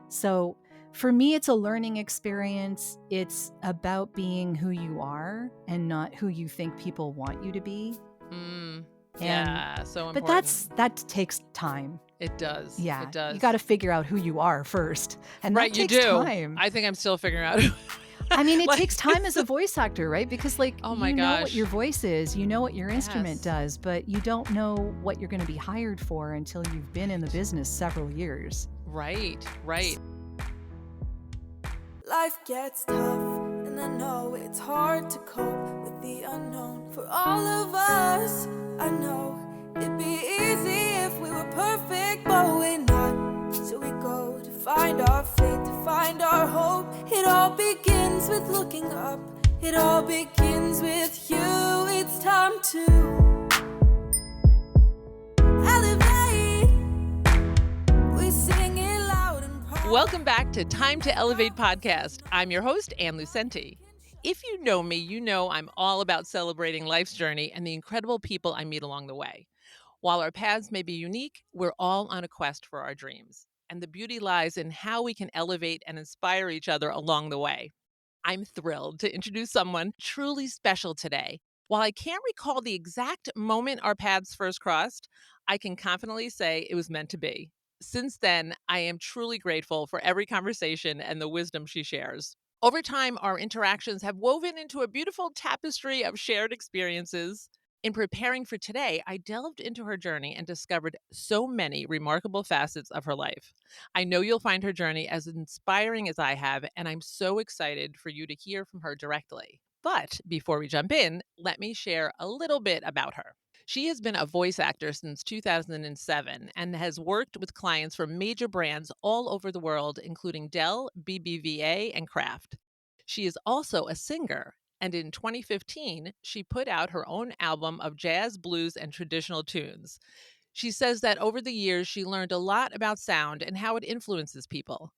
So for me, it's a learning experience. It's about being who you are and not who you think people want you to be. Yeah, so But important. that takes time. It does. Yeah, It does. you got to figure out who you are first, and right, that you takes do. time. I think I'm still figuring out. I mean, it Like, takes time as a voice actor, right? Because Oh my you know what gosh. your voice is, you know what your instrument Yes. does, but you don't know what you're going to be hired for until you've been in the business several years. Right. Life gets tough, and I know it's hard to cope with the unknown. For all of us, I know it'd be easy if we were perfect, but we're not. So we go to find our faith, to find our hope. It all begins with looking up. It all begins with you. It's time to elevate. We sing it loud and proud. Welcome back to Time to Elevate podcast. I'm your host, Ann Lucenti. If you know me, you know I'm all about celebrating life's journey and the incredible people I meet along the way. While our paths may be unique, we're all on a quest for our dreams. And the beauty lies in how we can elevate and inspire each other along the way. I'm thrilled to introduce someone truly special today. While I can't recall the exact moment our paths first crossed, I can confidently say it was meant to be. Since then, I am truly grateful for every conversation and the wisdom she shares. Over time, our interactions have woven into a beautiful tapestry of shared experiences. In preparing for today, I delved into her journey and discovered so many remarkable facets of her life. I know you'll find her journey as inspiring as I have, and I'm so excited for you to hear from her directly. But before we jump in, let me share a little bit about her. She has been a voice actor since 2007 and has worked with clients from major brands all over the world, including Dell, BBVA, and Kraft. She is also a singer, and in 2015, she put out her own album of jazz, blues, and traditional tunes. She says that over the years, she learned a lot about sound and how it influences people.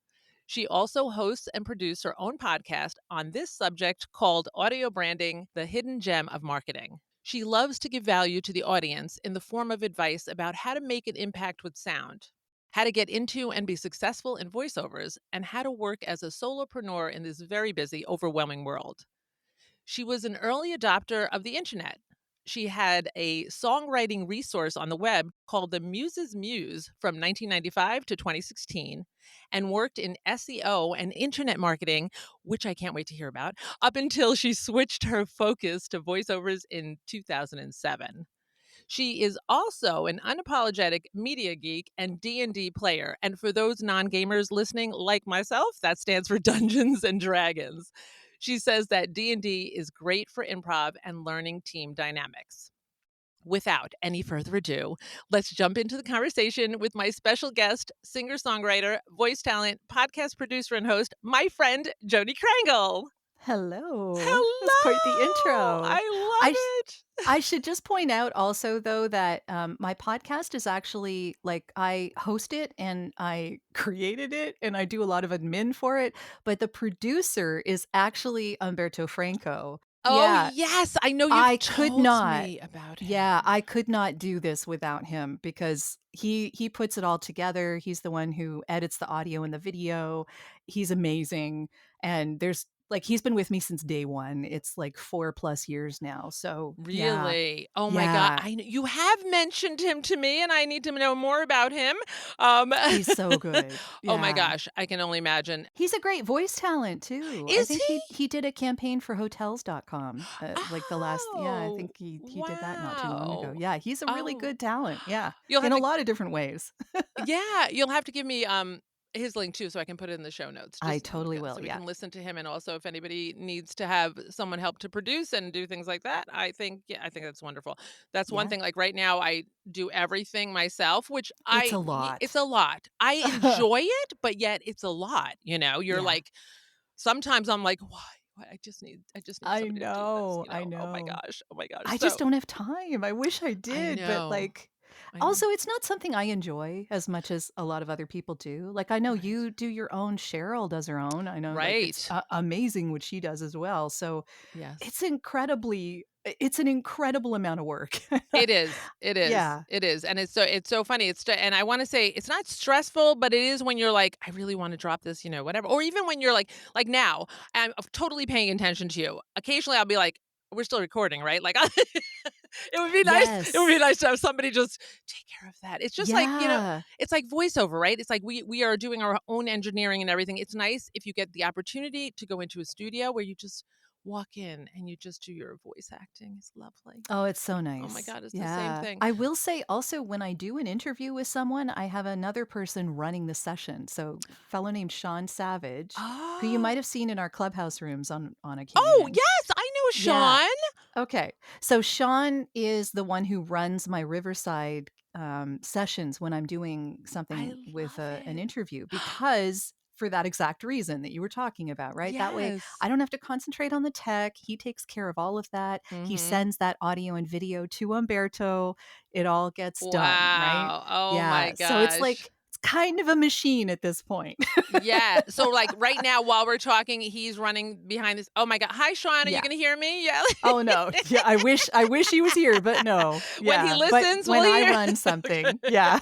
She also hosts and produces her own podcast on this subject called Audio Branding, the Hidden Gem of Marketing. She loves to give value to the audience in the form of advice about how to make an impact with sound, how to get into and be successful in voiceovers, and how to work as a solopreneur in this very busy, overwhelming world. She was an early adopter of the internet. She had a songwriting resource on the web called the Muse's Muse from 1995 to 2016 and worked in SEO and internet marketing, which I can't wait to hear about, up until she switched her focus to voiceovers in 2007. She is also an unapologetic media geek and D&D player. And for those non-gamers listening like myself, that stands for Dungeons and Dragons. She says that D&D is great for improv and learning team dynamics. Without any further ado, let's jump into the conversation with my special guest, singer-songwriter, voice talent, podcast producer, and host, my friend, Jodi Krangle. Hello. That's quite the Hello! intro. I I love it. I should just point out also, though, that my podcast is actually I host it and I created it and I do a lot of admin for it, but the producer is actually Umberto Franco. Oh, Yeah, yes. I know I you've could told not. me about Yeah, him. I could not do this without him because he puts it all together. He's the one who edits the audio and the video. He's amazing. And he's been with me since day one. It's 4+ years now. So yeah. Really? Oh my god. Yeah. You have mentioned him to me, and I need to know more about him. Um, He's so good. oh my Yeah. gosh, I can only imagine. He's a great voice talent too. I Is think he? he did a campaign for hotels.com. I Oh, think he did that not too long ago. wow. Yeah, he's a really Oh, good talent. Yeah. you'll In have a to lot of different ways. yeah, you'll have to give me, his link too so I can put it in the show notes, I just totally will. so we Yeah. can listen to him, and also if anybody needs to have someone help to produce and do things like that, I think that's wonderful. That's one Yeah. thing, like, right now, I do everything myself, which It's a it's lot. a lot. I enjoy it, but yet it's a lot, You're Yeah. like sometimes I'm like, "Why? Why? I just need I somebody to do this," know. I Oh my know. gosh. Oh my gosh. I just So don't have time. I wish I I did, but know. I know. Also, it's not something I enjoy as much as a lot of other people do. Like, I know Right. you do your own, Cheryl does her own. I know, like, it's Right. amazing what she does as well. So, Yes. it's an incredible amount of work. It is. It is. Yeah. It is. And it's so funny. And I want to say it's not stressful, but it is when you're like, I really want to drop this, whatever. Or even when you're like now, I'm totally paying attention to you. Occasionally I'll be like, we're still recording, right? Like it would be nice. It would be Yes. nice to have somebody just take care of that. It's just like, Yeah. it's like voiceover, right? It's like we are doing our own engineering and everything. It's nice if you get the opportunity to go into a studio where you just walk in and you just do your voice acting. It's lovely. Oh, it's so Oh my nice. god, it's the same Yeah. thing. I will say also when I do an interview with someone, I have another person running the session. So, a fellow named Sean Savage, who you Oh. might have seen in our clubhouse rooms on Oh, occasion. yes, I know Yeah. Sean. Okay. So Sean is the one who runs my Riverside, sessions when I'm doing I something with love an it. interview because for that exact reason that you were talking about, right? That way Yes. I don't have to concentrate on the tech. He takes care of all of that. He Mhm. sends that audio and video to Umberto. It all gets done, right? Wow. Oh my Yeah. So it's gosh. like it's kind of a machine at this point. Yeah. So, like, right now while we're talking, he's running behind this. Oh my god. Hi, Sean, are you Yeah. gonna hear me? Yeah. Oh, no. Yeah, I wish he was here, but no. When he Yeah, but listens, will when he I hear? run Okay. something, yeah.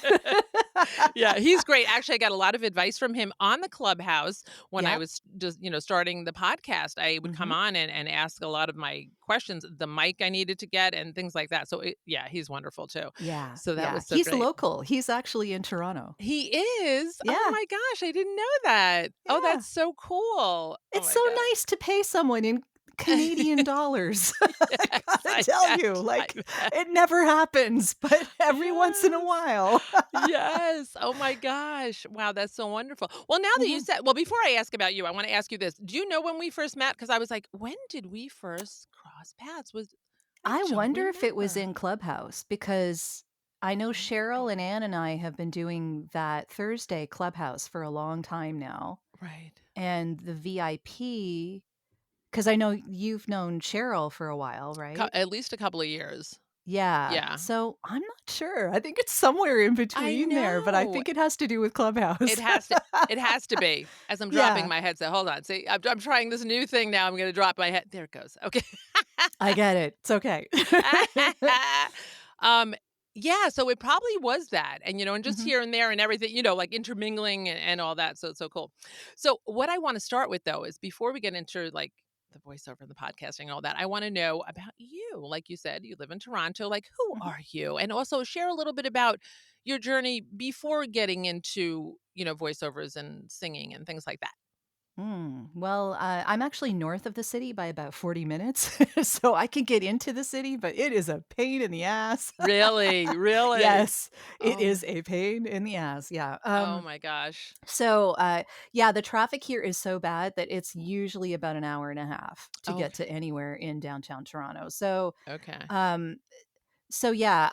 Yeah, he's great. Actually, I got a lot of advice from him on the Clubhouse when I Yep. was just, starting the podcast. I would come Mhm. on and ask a lot of my questions, the mic I needed to get and things like that. So, yeah, he's wonderful too. Yeah, So that yeah. was so He's great. local. He's actually in Toronto. He is? Oh Yeah, my gosh, I didn't know that. Oh, yeah. that's so cool. Oh It's my so god. nice to pay someone in Canadian dollars. I Yes, gotta I tell bet. you, I like, bet. it never happens, but every once in a Yes. while. Yes. Oh my gosh. Wow, that's so wonderful. Well, now that you Mhm. said, well, before I ask about you, I want to ask you this. Do you know when we first met? Because I was like, when did we first cross paths? I I don't wonder if it was remember. in Clubhouse because I know Cheryl and Maybe. Ann and I have been doing that Thursday Clubhouse for a long time now. Right. And the VIP, because I know you've known Cheryl for a while, right? At least a couple of years. Yeah. Yeah. So I'm not sure. I think it's somewhere in I between there, but I know. think it has to do with It Clubhouse. has to it has to be. As I'm dropping Yeah, my headset. Hold on. See, I'm trying this new thing now. I'm gonna drop my head. There it goes. Okay. I get it. It's okay. Um, yeah, so it probably was that, and just Mhm, here and there and everything, like intermingling and all that, so it's so cool. So what I wanna start with, though, is before we get into, like, the voiceover and the podcasting and all that, I wanna know about you. Like you said, you live in Toronto, like, who mhm. are you? And also share a little bit about your journey before getting into, voiceovers and singing and things like that. Well, I'm actually north of the city by about 40 minutes, so I can get into the city, but it is a pain in the ass. Really? Really? Yes, it Oh my is a pain in the ass, yeah. oh my gosh. So, yeah, the traffic here is so bad that it's usually about an hour and a half to get Okay. to anywhere in downtown Toronto. So, Okay. um, yeah,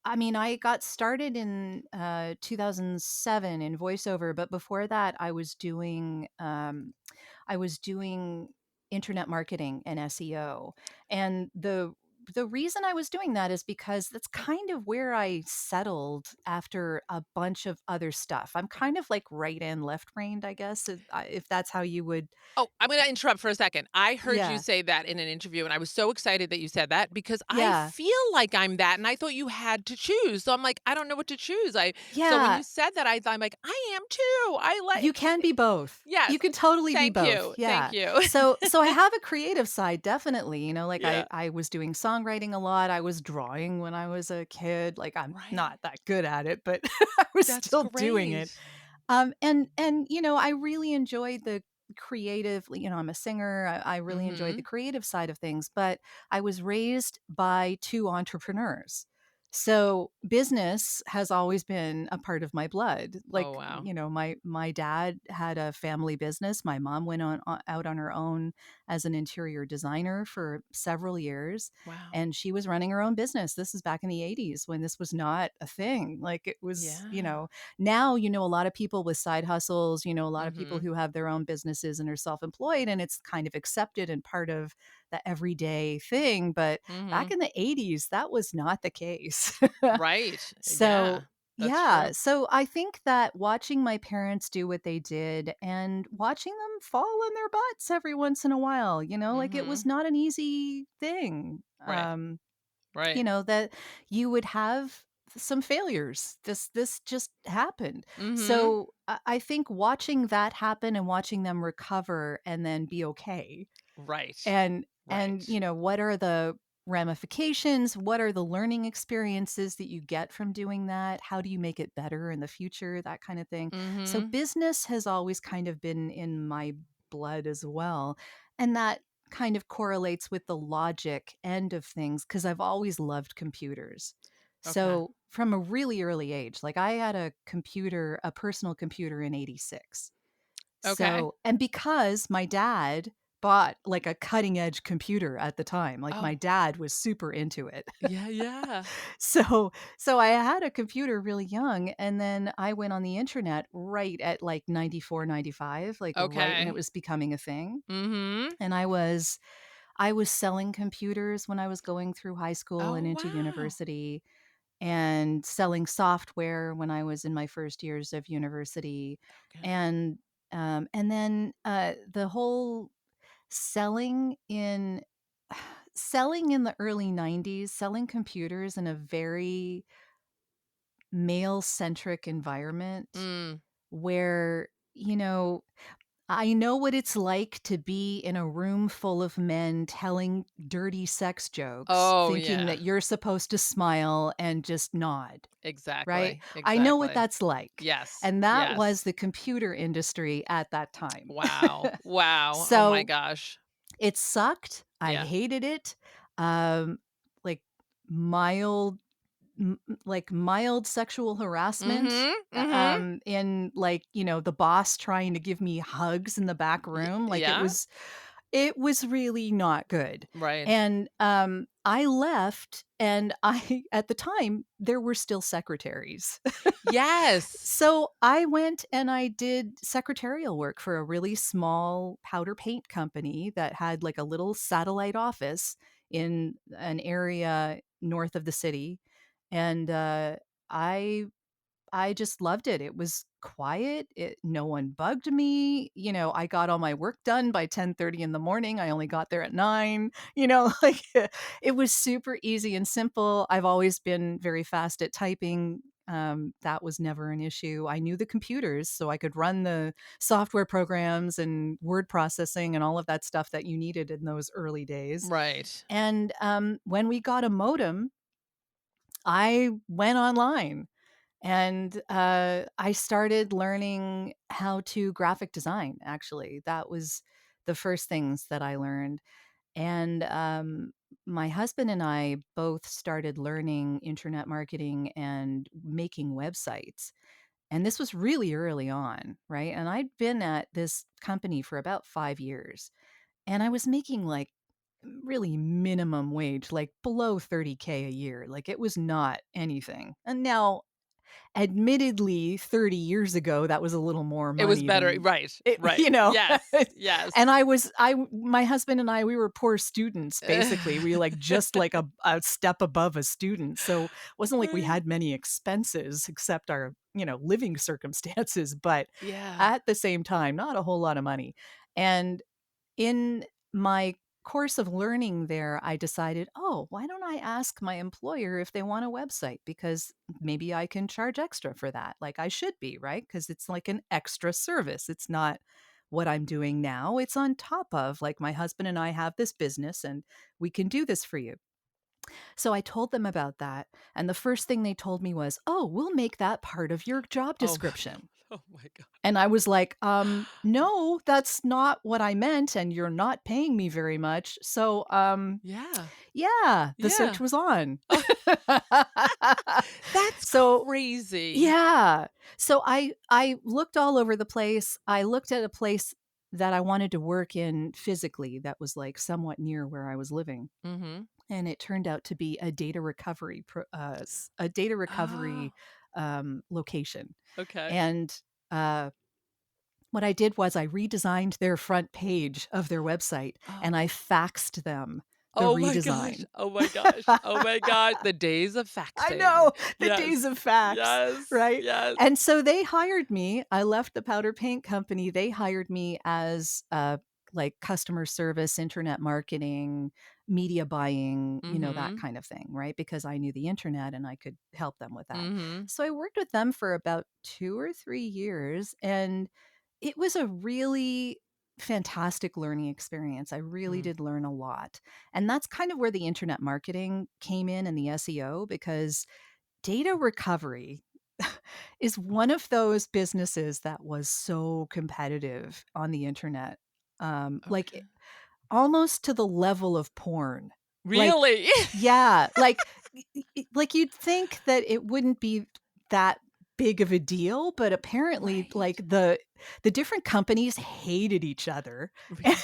I mean, I got started in 2007 in voiceover, but before that, I was doing internet marketing and SEO. And the reason I was doing that is because that's kind of where I settled after a bunch of other stuff. I'm kind of like right and left brained, I guess, if that's how you would. Oh, I'm gonna interrupt for a second. I heard you Yeah. say that in an interview, and I was so excited that you said that because I Yeah. feel like I'm that, and I thought you had to choose. So I'm like, I don't know what to choose. So when Yeah. you said that, I'm like, I am too. I You like, can be both. yes. You can totally be Thank both, you. Thank yeah. you. So I have a creative side, definitely, like Yeah. I was doing songwriting a lot, I was drawing when I was a kid, like, I'm Right. not that good at it, but I was That's still doing it. great. I really enjoyed the I'm a singer, I really enjoyed the Mm-hmm. creative side of things, but I was raised by 2 entrepreneurs. So, business has always been a part of my blood. Oh Like, wow. my dad had a family business, my mom went out on her own as an interior designer for several years, Wow. and she was running her own business. This is back in the '80s when this was not a thing, like, it was, Yeah. now, a lot of people with side hustles, a lot of people Mm-hmm. who have their own businesses and are self-employed, and it's kind of accepted and part of the everyday thing. But back Mhm. in the 80s, that was not the case. Right. So, Yeah. That's yeah. true. So I think that watching my parents do what they did and watching them fall on their butts every once in a while, like it was Mhm. not an easy thing. Right. Right. That you would have some failures. This just happened. Mhm. So I think watching that happen and watching them recover and then be okay, Right. and Right. what are the ramifications, what are the learning experiences that you get from doing that, how do you make it better in the future, that kind of thing. So Mhm. business has always kind of been in my blood as well, and that kind of correlates with the logic end of things because I've always loved computers. Okay. So from a really early age, like I had a personal computer in 86. Okay. So, and because my dad bought like a cutting edge computer at the time, like my Oh. dad was super into it. Yeah, yeah. So, so I had a computer really young, and then I went on the internet right at like 94, 95, like right when it Okay. was becoming a thing. Mhm. And I was selling computers when I was going through high school Oh, and into wow. university, and selling software when I was in my first years of university. Okay. And then the whole selling in selling in the early 90s, selling computers in a very male centric environment Mm. where, I know what it's like to be in a room full of men telling dirty sex jokes, Oh, thinking yeah. that you're supposed to smile and just nod, right? Exactly. I know what Exactly. that's like. Yes. And that was Yes. the computer industry at that time. Wow. Wow. Oh my So gosh. it sucked. I Yeah. hated it. Um, like mild mild sexual harassment, Mhm. Mhm. in like, the boss trying to give me hugs in the back room, like Yeah. it was really not good. Right. And I left, and I at the time there were still secretaries. Yes. So I went and I did secretarial work for a really small powder paint company that had like a little satellite office in an area north of the city. And I I just loved it. It was quiet. No one bugged me. I got all my work done by 10:30 in the morning. I only got there at 9. Like it was super easy and simple. I've always been very fast at typing. That was never an issue. I knew the computers, so I could run the software programs and word processing and all of that stuff that you needed in those early days. Right. And when we got a modem, I went online and I started learning how to graphic design, actually. That was the first things that I learned. And my husband and I both started learning internet marketing and making websites. And this was really early on, right? And I'd been at this company for about 5 years. And I was making like really minimum wage, like below 30K a year. Like it was not anything. And now, admittedly, 30 years ago, that was a little more It was money better. than Right. it, Right. Yes. Yes. and my husband and I, we were poor students, basically. We like just like a step above a student. So it wasn't like we Right. had many expenses except our, living circumstances. But Yeah. at the same time, not a whole lot of money. And in my course of learning there, I decided, oh, why don't I ask my employer if they want a website? Because maybe I can charge extra for that. Like I should be, right? Because it's like an extra service. It's not what I'm doing now. It's on top of, like, my husband and I have this business and we can do this for you. So I told them about that. And the first thing they told me was, oh, we'll make that part of your job Oh my description. god. Oh my god. And I was like, no, that's not what I meant, and you're not paying me very much. So, Yeah. yeah, the search Yeah. was on. Oh, that's So, crazy. yeah. So I looked all over the place. I looked at a place that I wanted to work in physically that was like somewhat near where I was living. Mhm. And it turned out to be a data recovery a data Oh, recovery location. okay. And uh what I did was I redesigned their front page of their website and I Oh. faxed them the Oh my gosh. redesign. Oh my gosh. Oh my god. The days of I faxing. know, the Yes. days of fax, Yes. right? Yes. And so they hired me. I left the powder paint company. They hired me as, like, customer service, internet marketing, media buying, that Mhm. kind of thing, right? Because I knew the internet and I could help them with that. Mhm. So I worked with them for about 2 or 3 years, and it was a really fantastic learning experience. I really Mm. did learn a lot. And that's kind of where the internet marketing came in and the SEO, because data recovery is one of those businesses that was so competitive on the internet. Like Okay. almost to the level of porn. Like, Really? yeah, like you'd think that it wouldn't be that big of a deal, but apparently Right. like the different companies hated each other Re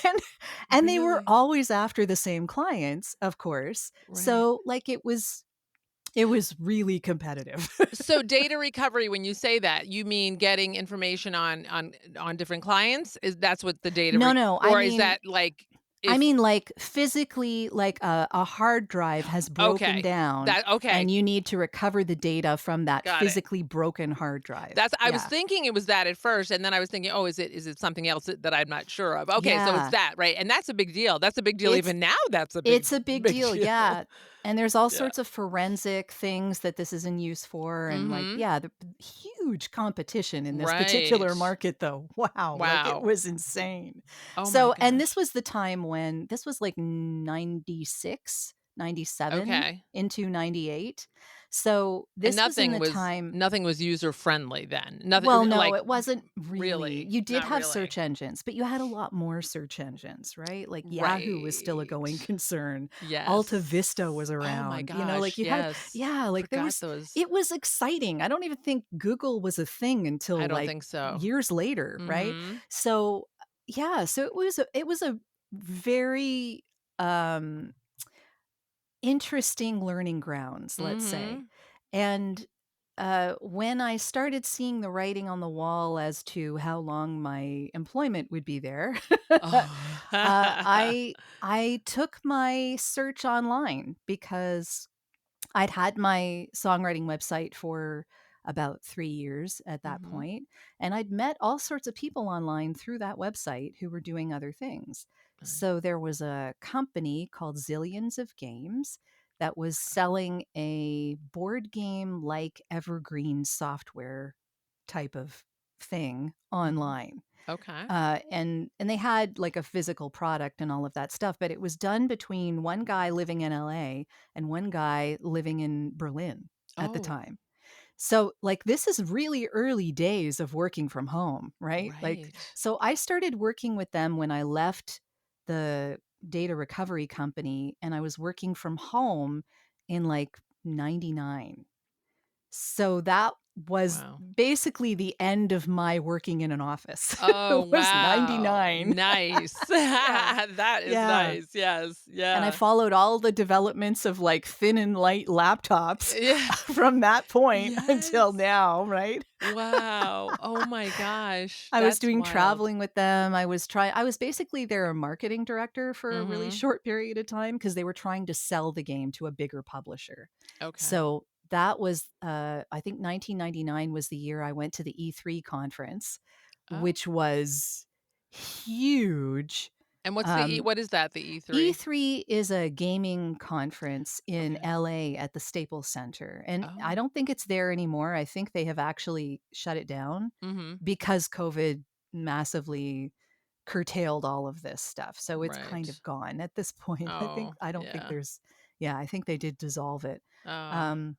and they were really? always after the same clients, of course. Right. So like it was really competitive. So data recovery, when you say that, you mean getting information on different clients? Is that's what the data No, re no, I or is mean that like I if mean, like, physically, like, a hard drive has broken okay. down, That okay. and you need to recover the data from that Got it. physically broken hard drive. That's I was Yeah. thinking it was that at first, and then I was thinking, "Oh, is it something else that I'm not sure of?" Okay, so it's Yeah. that, right? And that's a big deal. That's a big deal It's even now, that's a big it's a big big deal, deal. yeah, and there's all Yeah. sorts of forensic things that this is in use for, and, like, Mhm. yeah, the huge competition in this Right. particular market, though. Wow, like, it Wow. was insane. Oh my So and this gosh. was the time when this was, like, 96, 97 Okay. into 98. So, And this was in the time. nothing was user friendly then. Nothing Well, no, like it wasn't really. really, You did not have really. search engines, but you had a lot more search engines, right? Like Yahoo was still a going Right. concern. Alta Yes. Vista was Oh my around. Like gosh, you had, yes. yeah, like there Forgot was, those. it was exciting. I don't even think Google was a thing I until don't like think so. years later, right? Mhm. So, yeah, so it was a very um interesting learning grounds, let's say. Mhm. And when I started seeing the writing on the wall as to how long my employment would be there, Oh. I took my search online because I'd had my songwriting website for about 3 years at that Mhm. point, and I'd met all sorts of people online through that website who were doing other things. Right. So there was a company called Zillions of Games that was selling a board game like evergreen software type of thing Mhm. online. Okay. And they had like a physical product and all of that stuff, but it was done between one guy living in LA and one guy living in Berlin at the Oh, time. So like this is really early days of working from home, right? Like right. so I started working with them when I left the data recovery company and I was working from home in like 99. So that was Wow. basically the end of my working in an office. Oh, It was wow. 99. Nice. Yeah. That is Yeah. nice. Yes. And I Yeah. followed all the developments of, like, thin and light laptops Yeah. from that point until Yes. now, right? Wow. Oh my gosh. I was That's doing wild. traveling with them. I was basically their marketing director for a really Mhm. short period of time because they were trying to sell the game to a bigger publisher. Okay. So that was, I think 1999 was the year I went to the E3 conference, Oh. which was huge. And what's the E Um, what is that, the E3? E3 is a gaming conference in Okay. LA at the Staples Center, and I Oh. don't think it's there anymore. I think they have actually shut it down Mhm. because COVID massively curtailed all of this stuff. So it's kind Right. of gone at this point. Oh, I don't think yeah. there's yeah, I think they did dissolve it. Oh, Um,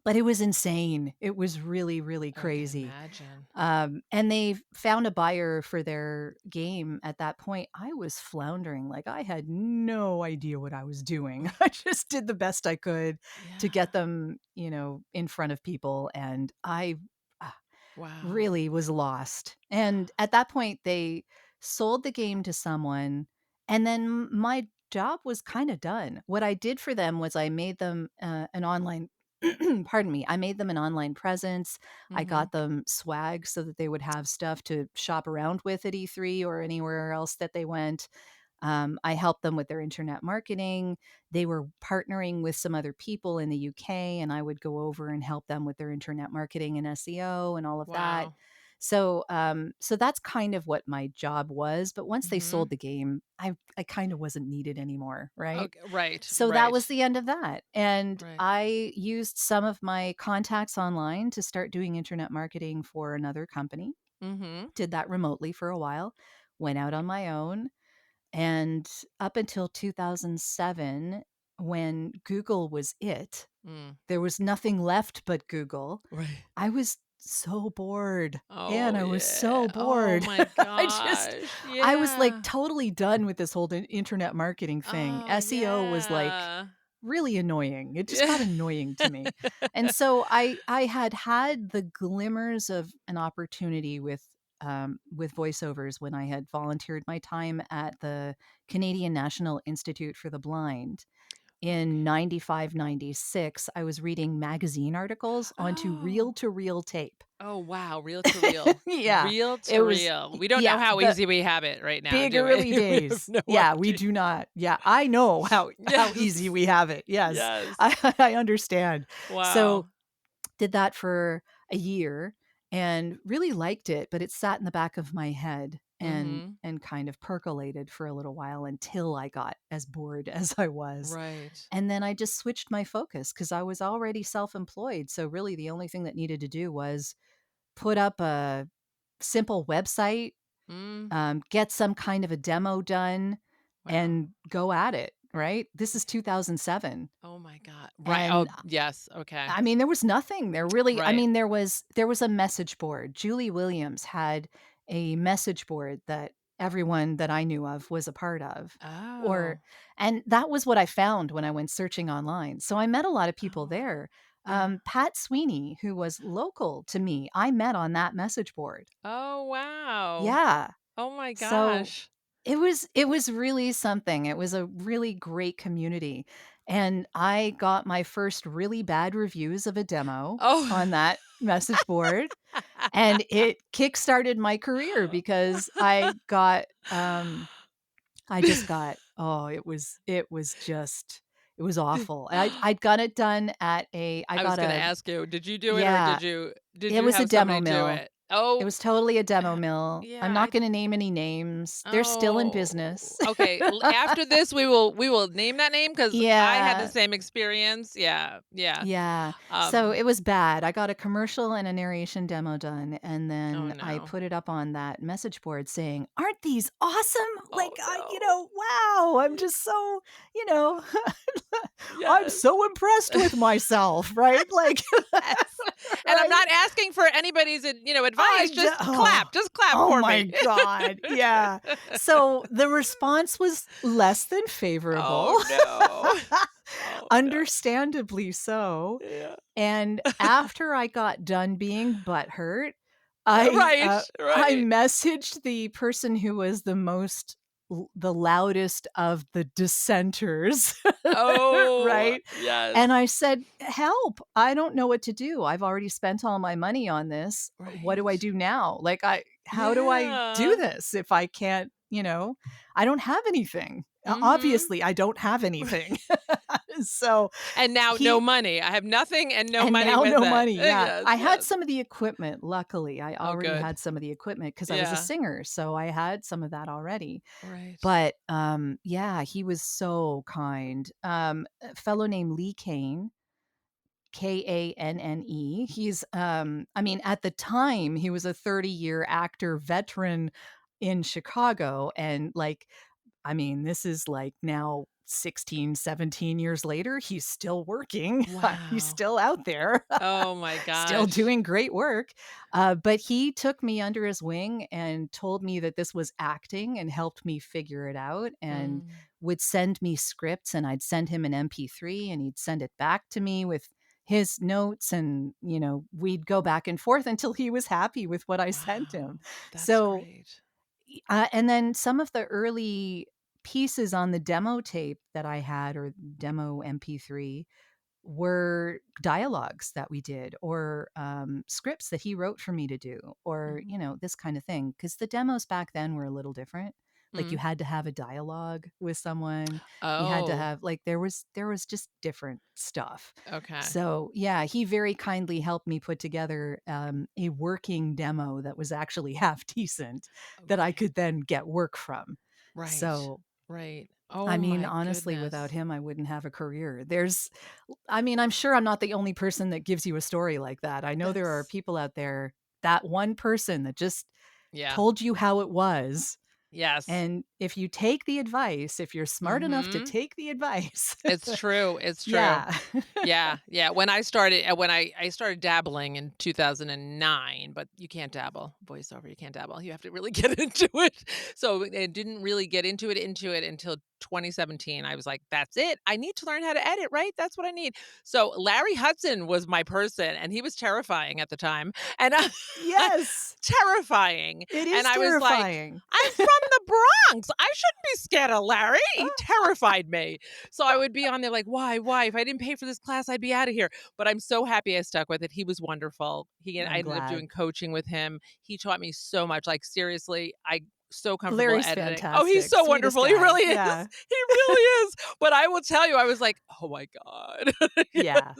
but it was insane. It was really, really I can crazy. imagine. And they found a buyer for their game at that point. I was floundering, like, I had no idea what I was doing. I just did the best I could to Yeah. get them, in front of people, and I, ah, Wow. really was lost. And at that point, they sold the game to someone, and then my job was kinda done. What I did for them was I made them, an online pardon me, I made them an online presence. I Mhm. got them swag so that they would have stuff to shop around with at E3 or anywhere else that they went. I helped them with their internet marketing. They were partnering with some other people in the UK, and I would go over and help them with their internet marketing and SEO and all of that. Wow. So that's kind of what my job was. But once they sold Mhm. the game, I kind of wasn't needed anymore, right? Okay, right, So that was right, the end of that. And right. I used some of my contacts online to start doing internet marketing for another company. Mhm. Did that remotely for a while, went out on my own. And up until 2007, when Google was it, Mm. there was nothing left but Google. Right. I was so bored. And Oh, I was yeah. so Oh bored. my I just gosh. I was, like, Yeah. totally done with this whole internet marketing thing. Oh, SEO was, like, yeah. really annoying. It just got Yeah. annoying to me. And so I had the glimmers of an opportunity with voiceovers when I had volunteered my time at the Canadian National Institute for the Blind. In Okay. 95, 96. I was reading magazine articles onto Oh. reel-to-reel tape. Oh, wow, reel to reel. Yeah, Reel it to was reel. We don't know yeah, how the easy we have it right now, big do we? early We have days. no Yeah, we idea. do not. Yeah, I know how easy Yes. we have it. Yes, Yes. I understand. So Wow. did that for a year and really liked it, but it sat in the back of my head Mhm. and kind of percolated for a little while until I got as bored as I was. Right. And then I just switched my focus because I was already self-employed. So really the only thing that needed to do was put up a simple website, Mm. get some kind of a demo done, Wow. and go at it, right? This is 2007. Oh my god. Right. And Oh, yes. Okay. I mean, there was nothing. There really I Right. mean, there was a message board. Julie Williams had a message board that everyone that I knew of was a part of. Or Oh. and that was what I found when I went searching online. So I met a lot of people Oh, wow. there. Yeah. Pat Sweeney, who was local to me, I met on that message board. Oh, wow. Yeah. Oh my So gosh. it was really something. It was a really great community, and I got my first really bad reviews of a demo Oh. on that message board, and it kickstarted my career because I just got oh, it was awful. I'd got it done at a I I was got gonna a ask you, did you do it or yeah, did it you was a have demo somebody do mill. it? It Oh, was totally a demo mill. I'm yeah, not gonna name any names. They're still in oh, business. okay, after this, we will name that name because I had the Yeah. same experience. Yeah, yeah. Yeah. So Um, it was bad. I got a commercial and a narration demo done, and oh then I no. put it up on that message board saying, "Aren't these awesome? Oh no. Wow, I'm just so, you know, I'm Yes. so impressed with myself, right? Like, Yes. And I'm right? not asking for anybody's, advice. Just clap. Just clap Oh for my me. God. Yeah. So the response was less than Oh favorable. no. Oh no. Understandably so. Yeah. And after I got done being butthurt, I, Right. uh, I Right. messaged the person who was the loudest of the dissenters, Oh, right? And yes. I said, "Help, I don't know what to do. I've already spent all my money on this. What do I Right. do now? Like, how do I do Yeah. this if I can't, I don't have anything." Mhm. Obviously, I don't have anything. So And now no he money. I have nothing and no and money now with no it. money, yeah. Yes, I had yes. some of the equipment, luckily. I Oh, already good. had some of the equipment because I was a Yeah. singer, so I had some of that already. Right. But, yeah, he was so kind. A fellow named Lee Kane, Kanne. I mean, at the time, he was a 30-year actor veteran in Chicago, and, like, I mean, this is like now 16, 17 years later, he's still working. He's Wow. still out there, Oh my still gosh. doing great work. But he took me under his wing and told me that this was acting and helped me figure it out and Mm. would send me scripts and I'd send him an MP3 and he'd send it back to me with his notes and we'd go back and forth until he was happy with what I sent Wow. him. That's So great. and then some of the early pieces on the demo tape that I had or demo MP3 were dialogues that we did, or scripts that he wrote for me to do, or, Mhm. this kind of thing. Because the demos back then were a little different. Like, you Mm. had to have a dialogue with someone. You had to Oh, have, like, there was just different stuff. okay. So yeah, he very kindly helped me put together a working demo that was actually half decent, that I Okay. could then get work from. Right. So Right. I Oh mean, my honestly, without goodness. him, I wouldn't have a career. I'm sure I'm not the only person that gives you a story like that. I know there are That's people out there, that one person that just yeah. told you how it was. Yes. And if you take the advice, if you're smart enough to Mhm. take the advice, It's true. It's true. yeah. Yeah, yeah. When I started dabbling in 2009, but you can't dabble voiceover. You can't dabble. You have to really get into it. So I didn't really get into it until 2017. I was like, that's it. I need to learn how to edit, right? That's what I need. So Larry Hudson was my person, and he was terrifying at the time, and Yes, terrifying. it And is I was like, terrifying. I'm from the Bronx. I shouldn't be scared of Larry. He terrified me. So I would be on there like, why, why? If I didn't pay for this class, I'd be out of here. But I'm so happy I stuck with it. He was wonderful. I I'm ended up glad. doing coaching with him. He taught me so much. Like, seriously, I so comfortable Larry's editing. Oh, he's fantastic. so Sweetest wonderful. He guy. really is. Yeah. He really is. But I will tell you, I was like, oh my God. Yes. Yeah.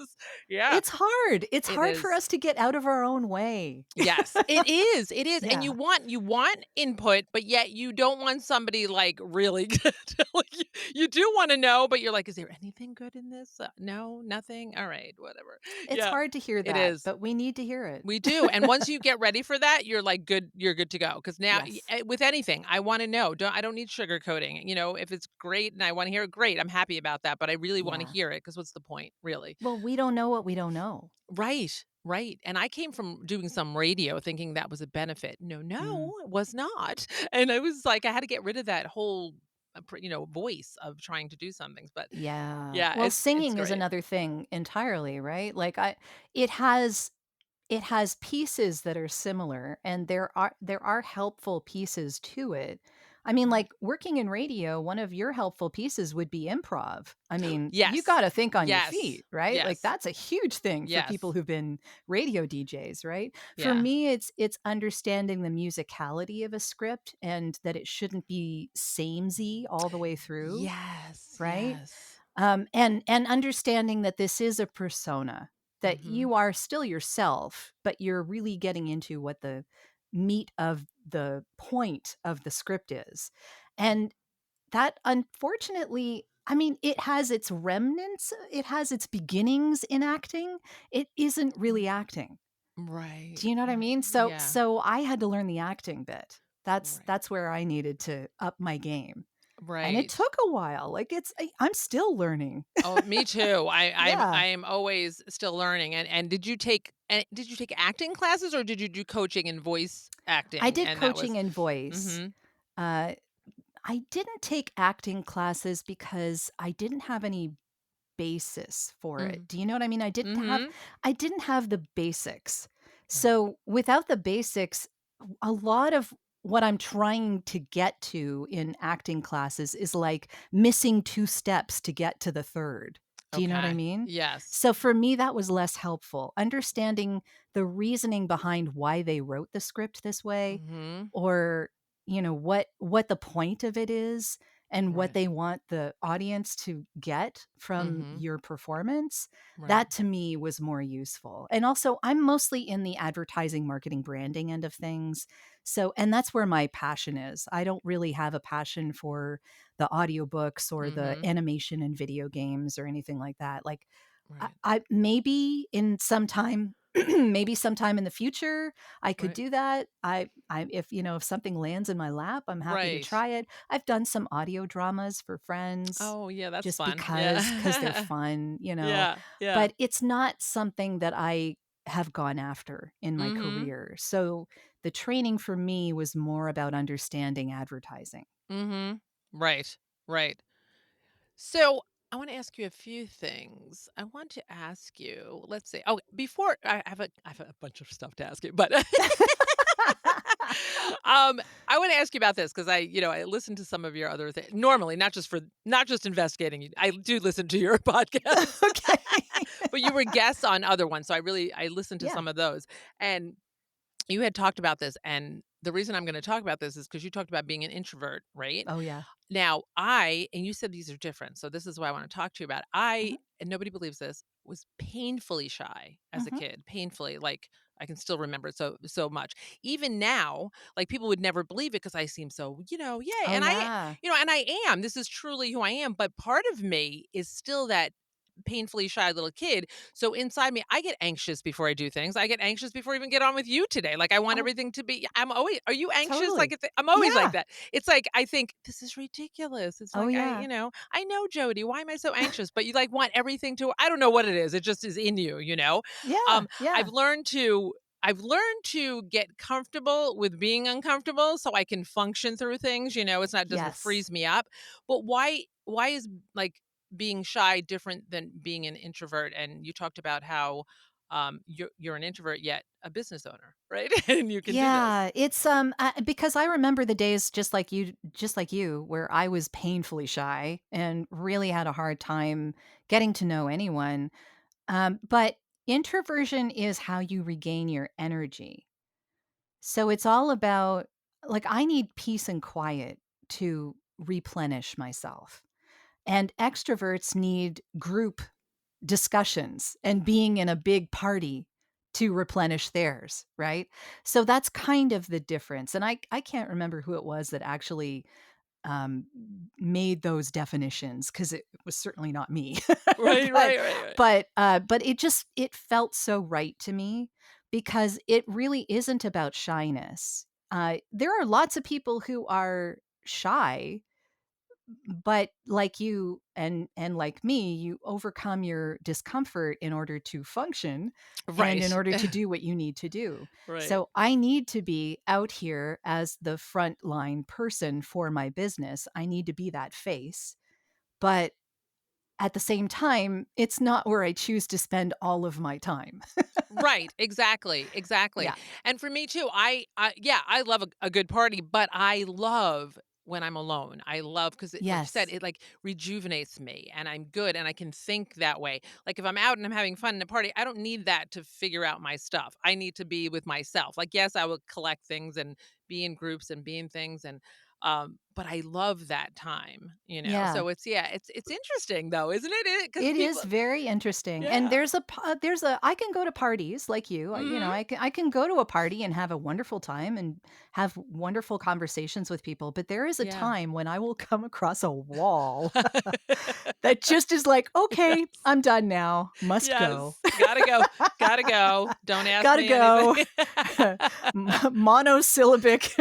Yeah, It's hard. It's it hard for is. us to get out of our own way. Yes, it is, and Yeah. you want input, but yet you don't want somebody, like, really good. Like, you do wanna know, but you're like, "Is there anything good in this? No? Nothing? Alright, whatever." It's Yeah, hard to hear it that, is. but we need to hear it. We do, and once you get ready for that, you're good to go. Because now Yes. with anything, I wanna know. I don't need sugarcoating, if it's great and I wanna hear it, great, I'm happy about that, but I really wanna Yeah. hear it. Because what's the point, really? Well, we don't know what we don't know. Right, right, and I came from doing some radio thinking that was a benefit. No, Mm. no, it was not, and I was like, I had to get rid of that whole, voice of trying to do some things, but Yeah. yeah, Well, it's singing is great. another thing entirely, right? Like, it has it has pieces that are similar, and there are helpful pieces to it. I mean, Right. like, working in radio, one of your helpful pieces would be improv. I mean, you Yes, gotta think on your yes, feet, right? Like, yes, that's a huge thing for people yes, who've been radio DJs, right? For yeah. me, it's understanding the musicality of a script, and that it shouldn't be samey all the way through, Yes, right? yes. And understanding that this is a persona, that Mhm. you are still yourself, but you're really getting into what the meat of the point of the script is. And that, unfortunately, I mean, it has its remnants, it has its beginnings in acting. It isn't really acting. Right, Do you know what I right, mean? So yeah, so I had to learn the acting bit. That's right, that's where I needed to up my game. And it right. took a while. Like, I'm still learning. Oh, me too. Yeah. I am always still learning. And did you take acting classes or did you do coaching in voice I acting? did And that coaching was and voice. mhm. Uh, I didn't take acting classes because I didn't have any basis for it. Mhm. Do you know what I mean? Mhm. I didn't have the basics. Right. So without the basics, a lot of what I'm trying to get to in acting classes is like missing 2 steps to get to the 3rd. Do you know what I Okay. mean? Yes. So for me, that was less helpful. Understanding the reasoning behind why they wrote the script this way, Mhm. or, what the point of it is, and what Right. they want the audience to get from Mhm. your performance, Right. that to me was more useful. And also, I'm mostly in the advertising, marketing, branding end of things. So, and that's where my passion is. I don't really have a passion for the audiobooks or the Mhm. animation and video games or anything like that. Like, Right. I maybe in some time, maybe sometime in the future, I could Right. do that. If something lands in my lap, I'm happy to Right. try it. I've done some audio dramas for friends, Oh, yeah, that's just fun. because they're Yeah. fun. Yeah. Yeah. But it's not something that I have gone after in my Mhm. career. So the training for me was more about understanding advertising. Mhm. Right. Right. So I want to ask you a few things. I want to ask you, let's see. Oh, before I have a bunch of stuff to ask you, but I want to ask you about this because I listen to some of your other things normally, not just investigating. I do listen to your podcast. Okay. but you were guests on other ones, so I listened to Yeah. some of those, and you had talked about this, and the reason I'm gonna talk about this is because you talked about being an introvert, right? Oh, yeah. Now, and you said these are different, so this is what I wanna talk to you about. Mhm, And nobody believes this, was painfully shy as a mhm. kid, painfully, like, I can still remember it so much. Even now, like, people would never believe it because I seem so, yay, Oh, yeah. and I am, this is truly who I am, but part of me is still that painfully shy little kid. So inside me, I get anxious before I do things. I get anxious before I even get on with you today. Like I want Oh, everything to be. I'm always. Are you anxious? totally. I'm always like Yeah. that. It's like I think this is ridiculous. It's Oh, like yeah. I know Jody. Why am I so anxious? But you like want everything to. I don't know what it is. It just is in you. Yeah, I've yeah. learned to. I've learned to get comfortable with being uncomfortable so I can function through things, it doesn't Yes. freeze me up. But why is like being shy different than being an introvert? And you talked about how you're an introvert yet a business owner, right? And you can do this. Yeah, it's, because I remember the days just like you, where I was painfully shy and really had a hard time getting to know anyone, but introversion is how you regain your energy. So it's all about like, I need peace and quiet to replenish myself, and extroverts need group discussions and being in a big party to replenish theirs, right? So that's kind of the difference, and I can't remember who it was that actually, um, made those definitions because it was certainly not me. Right, But right, right, right. but it felt so right to me because it really isn't about shyness. There are lots of people who are shy, but like you and like me, you overcome your discomfort in order to function and in Right. order to do what you need to do. Right. So I need to be out here as the frontline person for my business. I need to be that face. But at the same time, it's not where I choose to spend all of my time. Right, exactly, exactly. Yeah. And for me too, yeah, I love a good party, but I love when I'm alone. I love because like you said, Yes. it like rejuvenates me and I'm good and I can think that way. Like if I'm out and I'm having fun in a party, I don't need that to figure out my stuff. I need to be with myself. Like yes, I will collect things and be in groups and be in things and but I love that time. Yeah. So it's interesting though, isn't it? Because It people is very interesting, and yeah. there's a I can go to parties like you, Mhm. I can go to a party and have a wonderful time and have wonderful conversations with people, but there is a Yeah. time when I will come across a wall that just is like, "Okay, Yes. I'm done now. Must go. Yes. Gotta go. Gotta go. Don't ask Gotta me go." anything. Monosyllabic,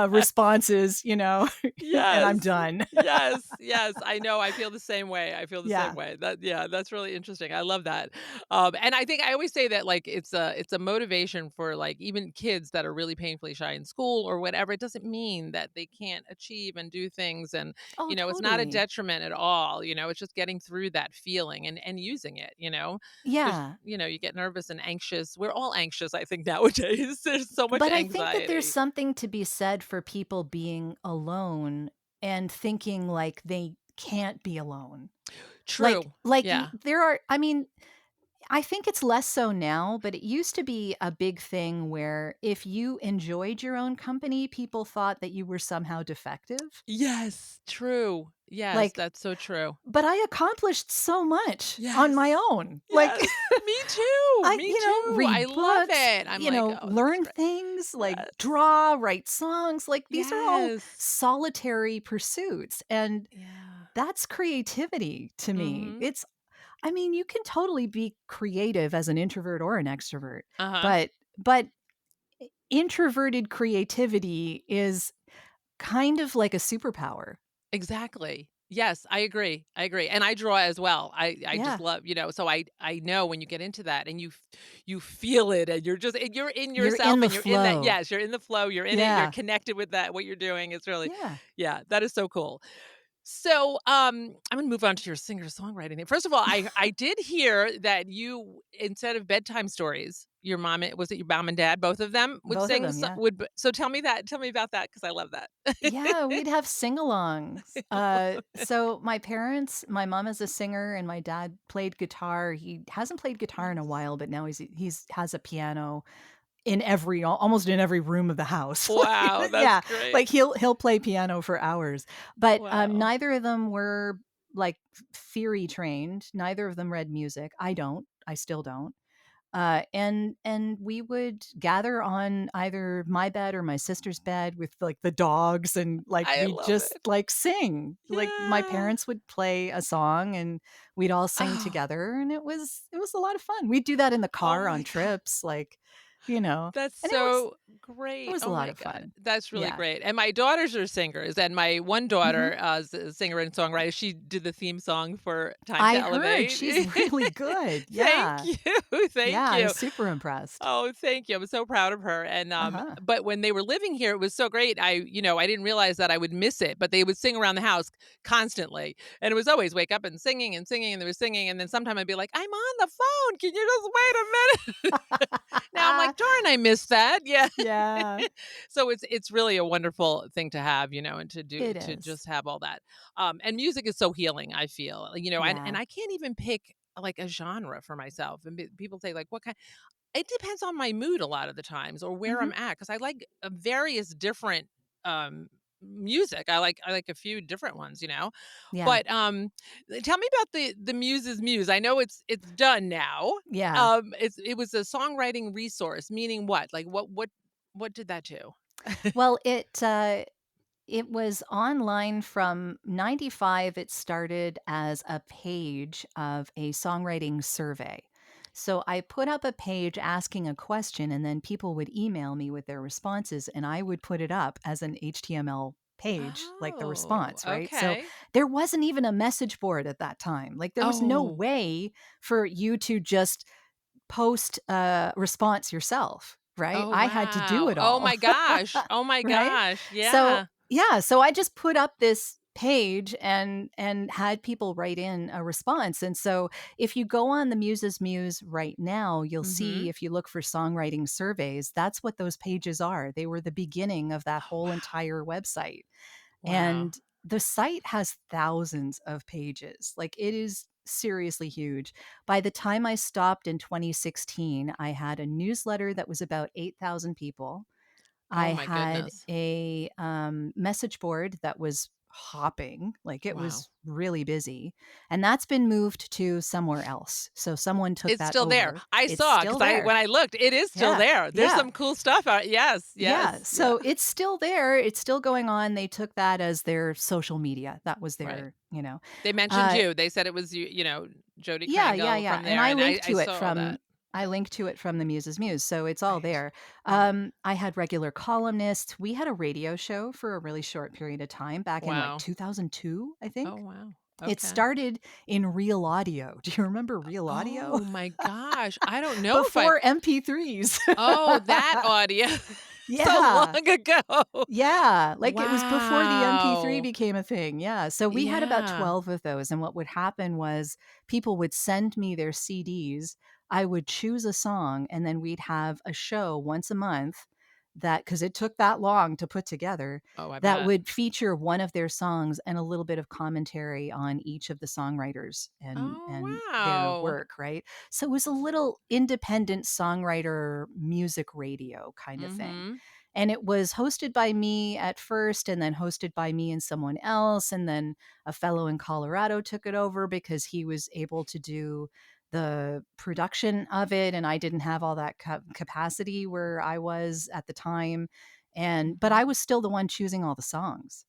responses, and I'm Yes. done. Yes. Yes. I know. I feel the same way. I feel the same Yeah. way. Yeah, that's really interesting. I love that. And I think I always say that like it's a motivation for like even kids that are really painfully shy in school or whatever. It doesn't mean that they can't achieve and do things and Oh, it's not a totally. detriment at all. It's just getting through that feeling and using it. Because Yeah. you get nervous and anxious. We're all anxious, I think, nowadays. There's so much But I think that there's anxiety. something to be said for people being alone and thinking like they can't be alone. True. Yeah. There are I mean, I think it's less so now, but it used to be a big thing where if you enjoyed your own company, people thought that you were somehow defective. Yes, true. Yes, Like, that's so true. but I accomplished so much on my Yes. own. Like Yes. Me too. I, Me too. I read love books, it. I'm like, "Oh, this is learn great." things, like Yes. draw, write songs, like these are all Yes. solitary pursuits. And Yeah. that's creativity to me. Mhm. I mean, you can totally be creative as an introvert or an extrovert, Uh-huh. but introverted creativity is kind of like a superpower. Exactly. Yes, I agree. I agree. And I draw as well. I just Yeah. love, so I know when you get into that and you feel it and you're in You're yourself in the and you're in that. flow. Yes, you're in the flow, you're in it, you're Yeah. connected with that what you're doing. It's really Yeah. yeah, that is so cool. So, I'm gonna move on to your singer-songwriting thing. First of all, I did hear that you instead of bedtime stories, your mom, was it your mom and dad, both of them would Both of sing them, yeah. so tell me about that because I love that. Yeah, we'd have sing-alongs. So my mom is a singer and my dad played guitar. He hasn't played guitar in a Nice. while, but now he's has a piano in almost in every room of the house. Like, Wow, that's yeah, great. like he'll play piano for hours. But Wow. neither of them were like theory trained. Neither of them read music. I don't. I still don't. And we would gather on either my bed or my sister's bed with like the dogs, and like I we'd love just it. like sing. Like my Yeah. parents would play a song and we'd all sing Oh, together, and it was a lot of fun. We'd do that in the oh car my on god. trips, you know, That's and so it great. was a Oh lot my of god. fun. That's really Yeah. great. And my daughters are singers, and my one Mhm. daughter, is a singer and songwriter. She did the theme song for Time to I heard Elevate. she's really good. Thank Yeah. you. Yeah, Thank I you. was super impressed. Oh, thank you. I'm so proud of her. And Uh-huh. but when they were living here, it was so great. I didn't realize that I would miss it, but they would sing around the house constantly. And it was always wake up and singing, and they were singing. And then sometime I'd be like, I'm on the phone. Can you just wait a minute? Now I'm like, darn, I missed that. Yeah. Yeah, So it's really a wonderful thing to have, and it to is. just have all that. And music is so healing, I feel. And Yeah. I can't even pick like a genre for myself. And people say like what kind it depends on my mood a lot of the times or where Mhm. I'm at because I like various different music. I like a few different ones. Yeah. But tell me about the Muse's Muse. I know it's done now. Yeah. It was a songwriting resource, meaning what? Like what did that do? Well, it was online from '95. It started as a page of a songwriting survey. So I put up a page asking a question, and then people would email me with their responses, and I would put it up as an HTML page, like the Oh, response, right? So okay. there wasn't even a message board at that time. Like there was no Oh, way for you to just post a response yourself, right? oh I had to do wow. it Oh all. my gosh. Oh my Right? gosh. So, Yeah. yeah, so I just put up this page and had people write in a response. And so if you go on the Muses Muse right now, you'll see, Mm-hmm. if you look for songwriting surveys, that's what those pages are. They were the beginning of that Oh whole wow. entire website. Wow. And the site has thousands of pages. Like it is seriously huge. By the time I stopped in 2016, I had a newsletter that was about 8,000 people. I Oh my had goodness. a message board that was hopping, like it Wow. was really busy. And that's been moved to somewhere else. So someone took It's that still there. over. I It's saw still because I there. when I looked, it is still Yeah. there. There's Yeah. some cool stuff out. Yes, Yeah, yes, yeah. so it's still there, it's still going on. They took that as their social media. That was Right. their. They mentioned Uh, you. They said it was Jodi yeah, yeah, Krangle yeah, from and there, and I saw all that. I link to it from the Muses Muse, so it's all Right. there. Right. I had regular columnists. We had a radio show for a really short period of time back in, like, Wow. 2002, I Oh, think. wow. It Okay. started in Real Audio. Do you remember Real Audio? Oh my gosh. I don't know if I Before MP3s. Oh, that audio so Yeah. long ago. Yeah, like, it was before the MP3 Wow. became a thing, yeah, so we had about Yeah. 12 of those, and what would happen was people would send me their CDs, I would choose a song, and then we'd have a show once a month that, because it took that long to put together, Oh, I that bet. would feature one of their songs and a little bit of commentary on each of the songwriters and Oh, their wow. work, right? So it was a little independent songwriter music radio kind of thing. Mhm. And it was hosted by me at first, and then hosted by me and someone else. And then a fellow in Colorado took it over because he was able to do the production of it. And I didn't have all that capacity where I was at the time. But Mhm. I was still the one choosing all the songs.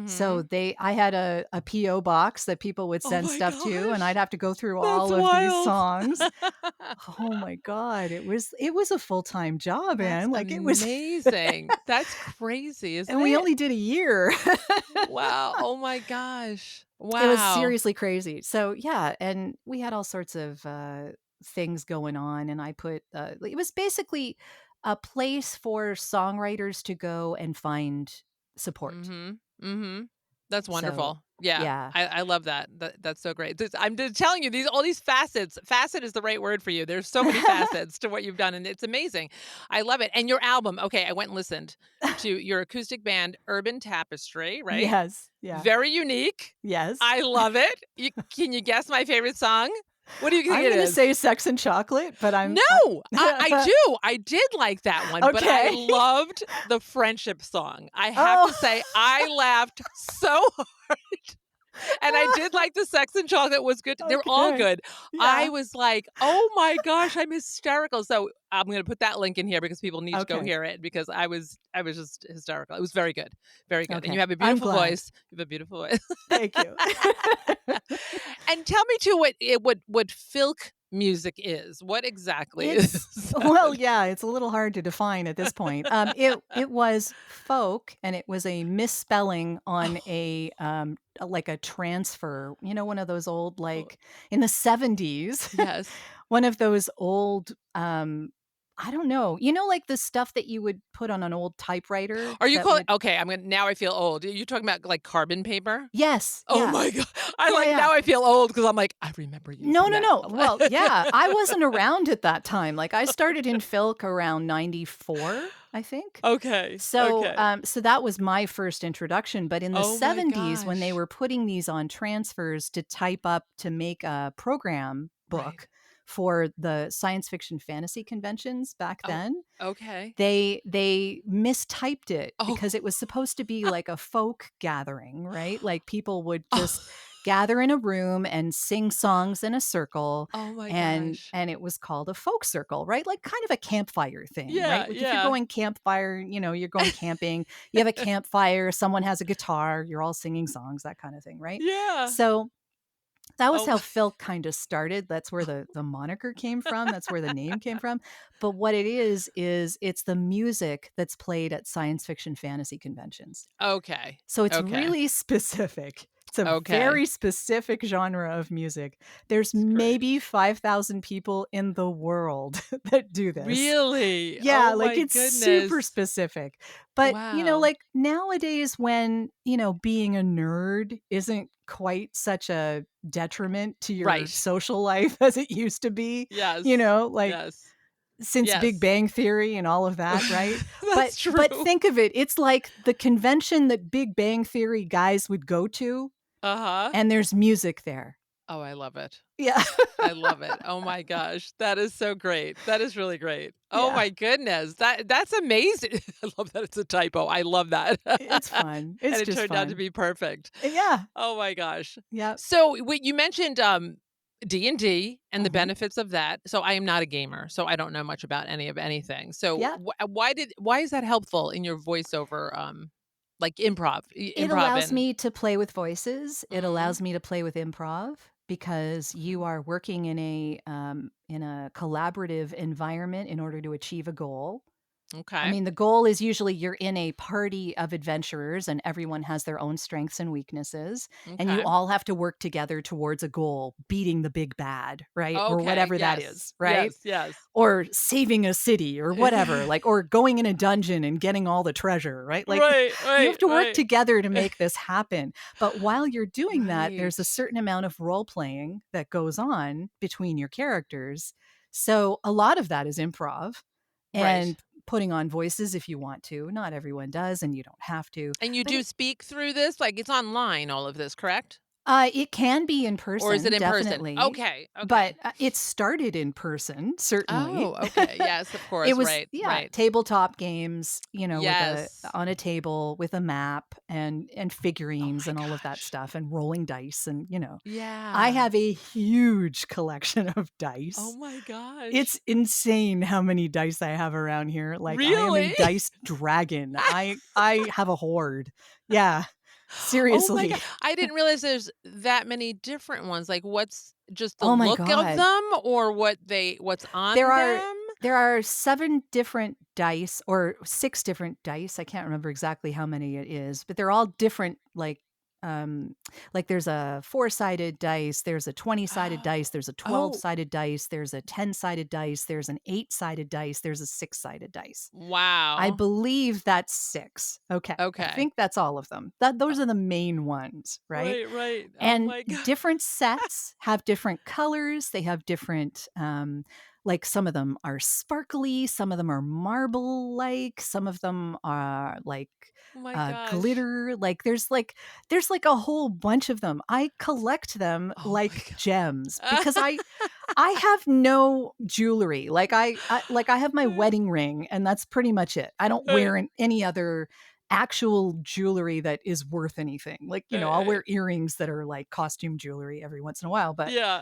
So Mhm. I had a PO box that people would Oh send my stuff to, and I'd gosh. have to go through That's all of these wild. songs. Oh my god, it was a full-time job, That's man, like, it was. amazing. That's crazy, isn't And we it? only did a year. Wow. Oh my gosh. It was Wow. seriously crazy. So, yeah, and we had all sorts of, things going on, and I put, it was basically a place for songwriters to go and find support. Mhm. Mhm. That's So, wonderful. Yeah, Yeah. I love that. That's so great. I'm just telling you, all these facets. Facet is the right word for you. There's so many facets to what you've done, and it's amazing. I love it. And your album, okay, I went and listened to your acoustic band, Urban Tapestry, right? Yes. Yeah. Very unique. Yes. I love it. Can you guess my favorite song? What do you think I'm it gonna is? say Sex and Chocolate, but I'm No, I do. I did like that one, but I okay. loved the friendship song. I have Oh. to say, I laughed so hard. And I did like the Sex and Chocolate was good. They're all Okay. good. I Yeah. was like, "Oh my gosh, I'm hysterical." So, I'm gonna put that link in here because people need to go Okay. hear it because I was just hysterical. It was very good. Very good. And you Okay. have a I'm beautiful glad. voice. You have a beautiful voice. Thank you. And tell me too what filk music is. What exactly It's is well, that? yeah, it's a little hard to define at this point. It was folk, and it was a misspelling on Oh, like a transfer. You know, one of those old oh, like in the 70s, yes. one of those old I don't know. You know, like the stuff that you would put on an old typewriter Are you that calling would okay, I'm gonna now I feel old. Are you talking about, like, carbon paper? yes, Oh yeah. my god. I Yeah, like yeah. now I feel old because 'cause I'm like, I remember No, using no, that no. a Well, yeah, lot. I wasn't around at that time. Like I started in Filk around 94, I think. Okay, So, okay. so that was my first introduction, but in the Oh my 70s when they gosh. were putting these on transfers to type up to make a program Right. book for the science fiction fantasy conventions back Oh, then, okay. they mistyped it Oh. because it was supposed to be like a folk gathering, right? Like people would just Oh. gather in a room and sing songs in a circle, Oh my and gosh. it was called a folk circle, right? Like kind of a campfire thing, right? Yeah, Like if you're yeah. going campfire, you know, you're going camping, you have a campfire, someone has a guitar, you're all singing songs, that kind of thing, right? Yeah. So that was Oh how my Phil kind of started. That's where the moniker came from. That's where the name came from. But what it is it's the music that's played at science fiction fantasy conventions. Okay. So it's Okay. really specific. It's a Okay. very specific genre of music. There's It's great. maybe 5,000 people in the world that do this. Really? Yeah, Oh like my it's super goodness. specific. But, you know, Wow. like nowadays when, you know, being a nerd isn't quite such a detriment to your Right. social life as it used to be, you Yes. know, like Yes. since Big Yes. Bang Theory and all of that, right? But That's but true. think of it, it's like the convention that Big Bang Theory guys would go to, Uh-huh. and there's music there. Oh, I love it. Yeah. I love it. Oh my gosh. That is so great. That is really great. Oh Yeah. my goodness. That's amazing. I love that it's a typo. I love that. It's fun. And It's it just turned out to fun. be perfect. Yeah. Oh my gosh. Yep. So, what you mentioned D&D and the Mhm. benefits of that. So, I am not a gamer, so I don't know much about any of anything. So, Yeah. why is that helpful in your voiceover like It improv allows and me to play with voices. It Mhm. allows me to play with improv because you are working in a collaborative environment in order to achieve a goal. I Okay. mean, the goal is usually you're in a party of adventurers and everyone has their own strengths and weaknesses, and you Okay. all have to work together towards a goal, beating the big bad, right? Or Okay. whatever that Yes. is, right? Yes. Yes. Or saving a city or whatever, like, or going in a dungeon and getting all the treasure, right? Like, Right, you have right, to work right. together to make this happen. But while you're doing that, there's a Right. certain amount of role playing that goes on between your characters. So a lot of that is improv Right. and putting on voices if you want to. Not everyone does, and you don't have to. And you But do speak through this? Like, it's online, all of this, correct? it can be in Or is it person, in person? definitely. Okay, okay. But it started in person, certainly. Oh, okay. Yes, of It course. was, Right, yeah, right. tabletop games, you know, with a Yes. on a table with a map and Oh figurines my and all of that gosh. stuff and rolling dice and, you know. I Yeah. have a huge collection of Oh dice. my gosh. It's insane how many dice I have around here. Like I am a Really? dice dragon. I have a horde. Yeah. Oh my Seriously. god. I didn't realize there's that many different ones. Like, what's just the Oh my look of god. them or what's There on are them? there are 7 different dice or 6 different dice. I can't remember exactly how many it is, but they're all different like like there's a 4-sided dice, there's a 20-sided dice, there's a Oh, 12-sided dice, there's a 10-sided dice, there's an 8-sided dice, there's a 6-sided dice. I wow. believe that's 6. Okay. I Okay. think that's all of them. Those are the main ones, right? Right, right. Oh And my god. different sets have different colors. They have different, like some of them are sparkly, some of them are marble-like, some of them are like Oh my gosh. glitter. There's like a whole bunch of them. I collect them Oh my like gems god. because I have no jewelry. I have my wedding ring, and that's pretty much it. I don't wear any other actual jewelry that is worth anything. I'll wear earrings that are like costume jewelry every once in a while, but Yeah,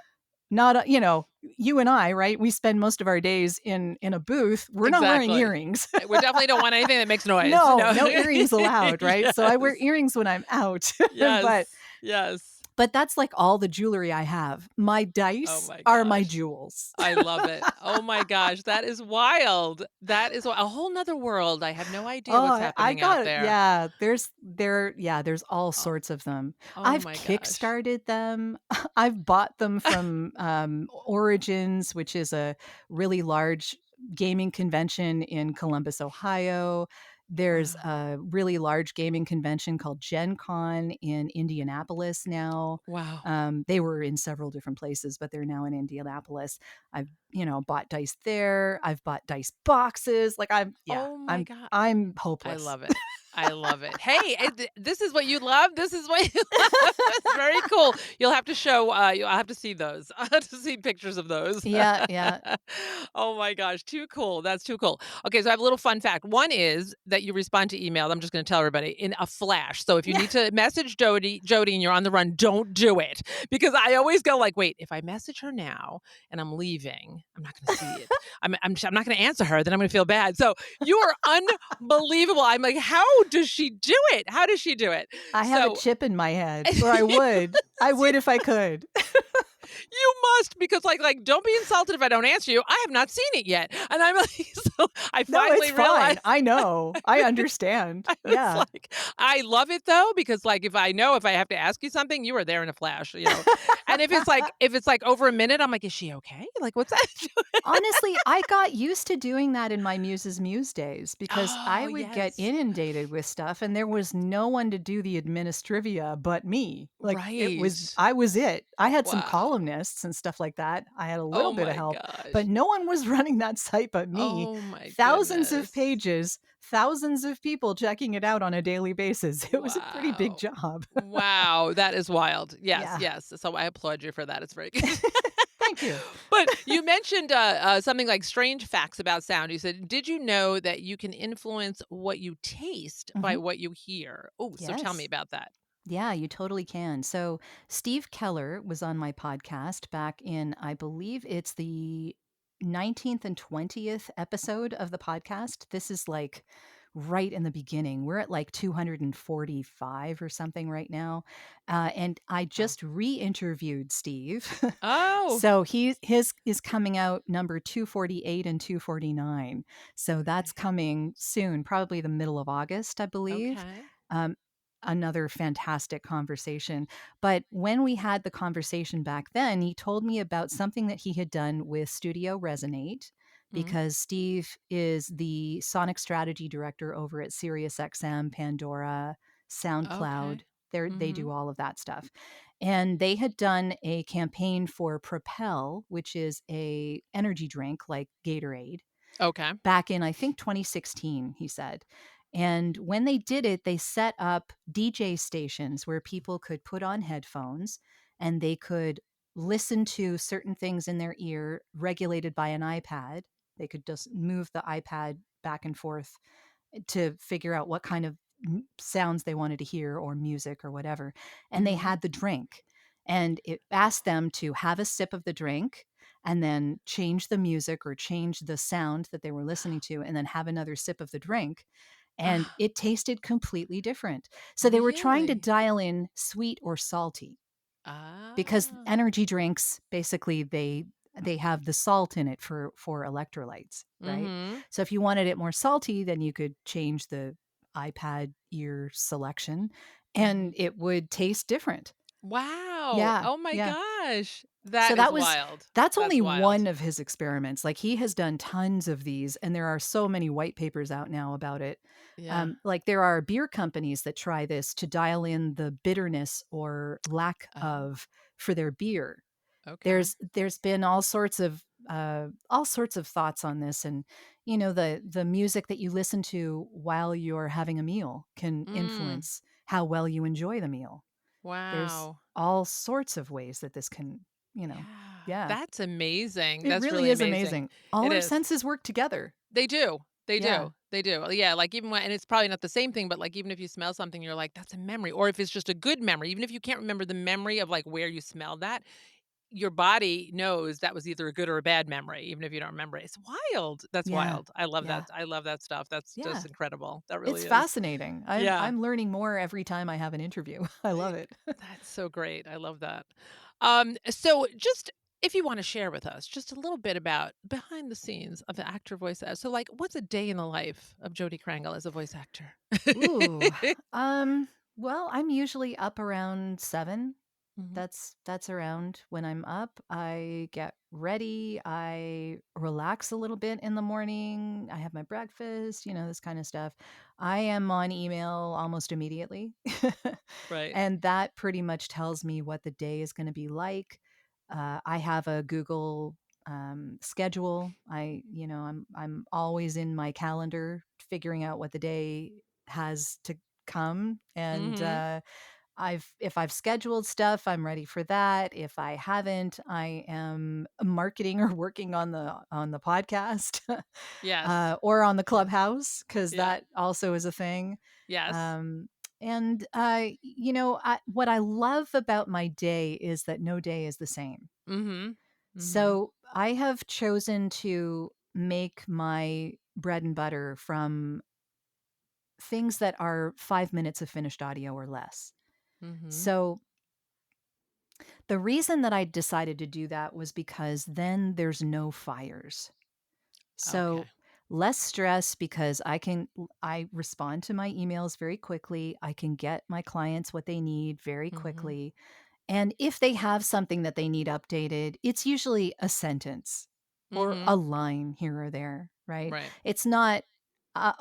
not, you and I, right? We spend most of our days in a booth. We're not wearing exactly. earrings. We definitely don't want anything that makes noise. No, No. no earrings allowed, right? So I wear Yes. earrings when I'm out. Yes. but Yes. but that's like all the jewelry I have. My Oh dice my are my gosh. jewels. I love it. Oh my gosh, that is wild. That is a whole nother world. I have no idea Oh, what's I happening out got it. there. Yeah, there's all Oh, sorts of them. oh I've my gosh. kickstarted them. I've bought them from Origins, which is a really large gaming convention in Columbus, Ohio. There's Wow. a really large gaming convention called Gen Con in Indianapolis now. Wow. They were in several different places, but they're now in Indianapolis. I've, bought dice there. I've bought dice boxes. Oh my I'm god. I'm I hopeless. love it. I love it. Hey, this is what you love. This is what you love. It's very cool. You'll have to show. You'll have to see those. I'll have to see pictures of those. Yeah, yeah. Oh my gosh, too cool. That's too cool. Okay, so I have a little fun fact. One is that you respond to email. I'm just going to tell everybody in a flash. So if you need to message Jodi, and you're on the run, don't do it because I always go like, wait, if I message her now and I'm leaving, I'm not going to see it. I'm not going to answer her. Then I'm going to feel bad. So you are unbelievable. I'm like, how does she do it? How does she do it? I have a So chip in my head, or I would. I would if I could. you must because don't be insulted if I don't answer you. I have not seen it yet. And I'm like, so I No, it's finally fine. realized I know. I understand. I was Yeah. like, I love it though, because if I know if I have to ask you something, you are there in a flash. And if it's like over a minute, I'm like, is she okay? Like, what's that? Honestly, I got used to doing that in my Muses Muse days because I Oh, would get yes. inundated with stuff and there was no one to do the administrivia but me. Right. I was it. I had some Wow. columnists and stuff like that. I had a little Oh bit of my help, gosh. but no one was running that site but me. Oh my Thousands of goodness. pages, thousands of people checking it out on a daily basis. It was a pretty big Wow. job. Wow, that is wild. Yes, Yeah. yes. So I applaud you for that. It's very good. Thank you. But you mentioned something like strange facts about sound. You said, "Did you know that you can influence what you taste by Mhm. what you hear?" Oh, so tell me Yes. about that. Yeah, you totally can. So, Steve Keller was on my podcast back in, I believe it's the 19th and 20th episode of the podcast. This is like right in the beginning. We're at like 245 or something right now. And I Wow. just re interviewed Steve. Oh, So his is coming out number 248 and 249. So that's okay. coming soon, probably the middle of August, I believe. Okay. Um, Another fantastic conversation. But when we had the conversation back then, he told me about something that he had done with Studio Resonate Mm, because Steve is the sonic strategy director over at SiriusXM, Pandora, SoundCloud. okay. They do Mhm. all of that stuff. And they had done a campaign for Propel, which is a energy drink like Gatorade, Okay. back in I think 2016, he said. And when they did it, they set up DJ stations where people could put on headphones and they could listen to certain things in their ear regulated by an iPad. They could just move the iPad back and forth to figure out what kind of sounds they wanted to hear or music or whatever. And they Mhm. had the drink. And it asked them to have a sip of the drink and then change the music or change the sound that they were listening to and then have another sip of the drink. And Ah, it tasted completely different. So they were trying to really? dial in sweet or salty because Ah. energy drinks basically they have the salt in it for electrolytes, right? Mhm. So if you wanted it more salty, then you could change the iPad ear selection. and it would taste different. Wow. Yeah, Oh my yeah. gosh. So That is that's That's only wild. one of his experiments. Like, he has done tons of these, and there are so many white papers out now about it. Yeah. Like, there are beer companies that try this to dial in the bitterness or lack Oh, of for their beer. okay. There's been all sorts of thoughts on this, and, the music that you listen to while you're having a meal can Mm. influence how well you enjoy the meal. There's Wow. all sorts of ways that this can, you know Yeah. yeah. That's amazing. It That's really really is amazing. amazing. All It our is. senses work together. They do. They Yeah. do. They do. Yeah, like even when and it's probably not the same thing, but like even if you smell something, you're like, that's a memory. Or if it's just a good memory, even if you can't remember the memory of like where you smelled that, your body knows that was either a good or a bad memory, even if you don't remember it. It's wild. That's Yeah. wild. I love that. Yeah. I love that stuff. That's just Yeah. incredible. That It's really is. fascinating. I'm Yeah. I'm learning more every time I have an interview. I I love it. That's so great. I love that. So just if you want to share with us just a little bit about behind the scenes of the actor voice. So like what's a day in the life of Jodi Krangle as a voice actor? Ooh. Um, well, I'm usually up around 7. Mhm. That's around when I'm up. I get ready, I relax a little bit in the morning, I have my breakfast, this kind of stuff. I am on email almost immediately. Right. And that pretty much tells me what the day is going to be like. I have a Google schedule. I'm always in my calendar figuring out what the day has to come, and Mhm. if I've scheduled stuff, I'm ready for that. If I haven't, I am marketing or working on the podcast, Yes. or on the Yes. clubhouse, because Yeah. that also is a thing. Yes. Um, and what I love about my day is that no day is the same. Mhm. Mhm. So I have chosen to make my bread and butter from things that are 5 minutes of finished audio or less. Mhm. So the reason that I decided to do that was because then there's no fires. Okay. So less stress because I respond to my emails very quickly. I can get my clients what they need very Mhm. quickly. And if they have something that they need updated, it's usually a sentence or a Mhm. line here or there, right? Right. It's not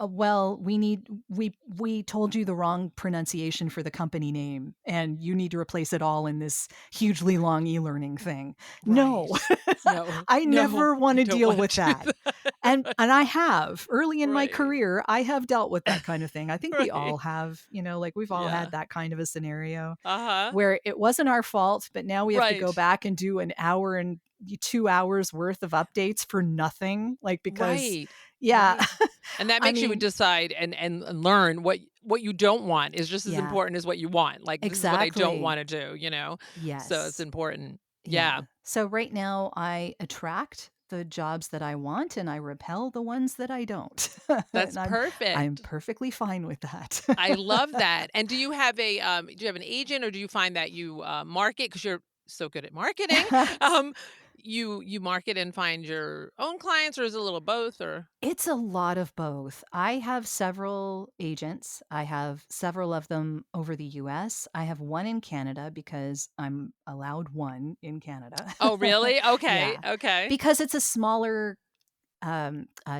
well, we told you the wrong pronunciation for the company name and you need to replace it all in this hugely long e-learning thing. No. Right. No. I No. never want You to don't deal want with to do that. And that. and I have early in my Right. career, I have dealt with that kind of thing. I think we Right. all have, like we've all had Yeah. that kind of a scenario Uh-huh. where it wasn't our fault, but now we have to go Right. back and do an hour and 2 hours worth of updates for nothing, like, because Right. yeah. Right. And that I makes you mean decide and learn what you don't want is just as yeah, important as what you want. Like, this is what I don't exactly. wanna do, you know? So it's Yes. important. Yeah. Yeah. So right now I attract the jobs that I want and I repel the ones that I don't. That's And I'm perfect. perfectly fine with that. I love that. And do you have an agent or do you find that you, market because 'cause you're so good at marketing, um, you market and find your own clients, or is it a little both, or It's a lot of both. I have several agents. I have several of them over the US. I have one in Canada because I'm allowed one in Canada. Oh, really? Okay, Yeah. okay, Because it's a smaller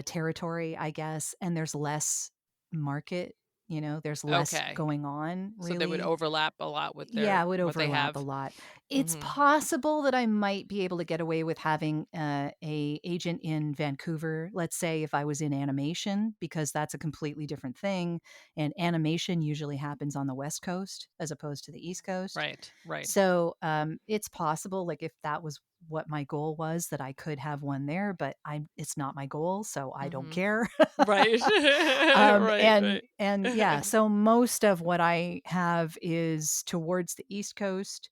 territory, I guess, and there's less market, there's less okay. going on So they would really. overlap a lot with Yeah, their it would what they overlap a have. lot. It's Mhm. possible that I might be able to get away with having a agent in Vancouver, let's say if I was in animation, because that's a completely different thing. And animation usually happens on the West Coast as opposed to the East Coast. Right, right. So it's possible, like if that was what my goal was, that I could have one there, but it's not my goal, so I don't Mhm. care. Right. um, Right, and right. and yeah, so most of what I have is towards the East Coast.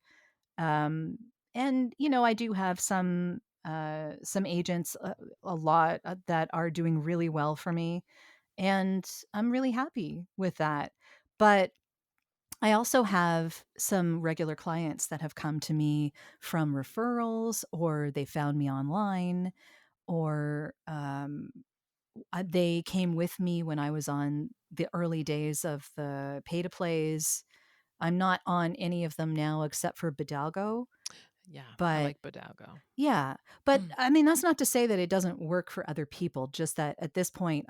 Um, and I do have some agents, a lot that are doing really well for me, and I'm really happy with that. But I also have some regular clients that have come to me from referrals, or they found me online, or they came with me when I was on the early days of the pay to plays. I'm not on any of them now except for Bidalgo, Yeah, I but like Bodalgo. yeah, but I mean, that's not to say that it doesn't work for other people, just that at this point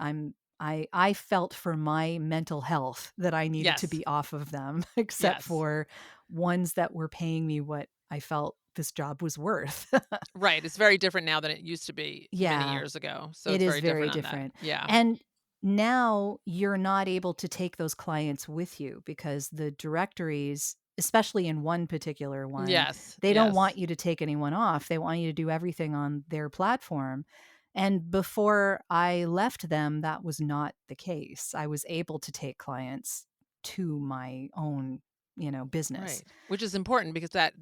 I felt for my mental health that I needed to Yes, be off of them, except yes. for ones that were paying me what I felt this job was worth. Right, it's very different now than it used to be many Yeah, years ago, so it it's is very very different on that. different. Yeah. And now you're not able to take those clients with you because the directories, especially in one particular one, Yes, they don't want yes. you to take anyone off. They want you to do everything on their platform. And before I left them, that was not the case. I was able to take clients to my own, business. Right, which is important because that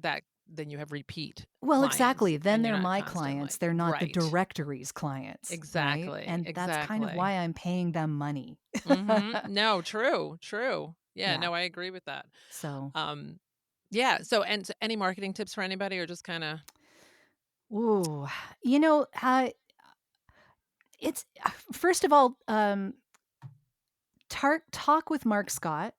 then you have repeat Well, clients exactly. Then and you're they're not my clients. constantly They're not the right. directory's clients, right? Exactly, And that's kind of why exactly. I'm paying them money. Mhm. No, true, true. Yeah, Yeah. no, I agree with that. So, Um, yeah, so any marketing tips for anybody or just kinda ooh, you know, it's first of all, talk with Mark Scott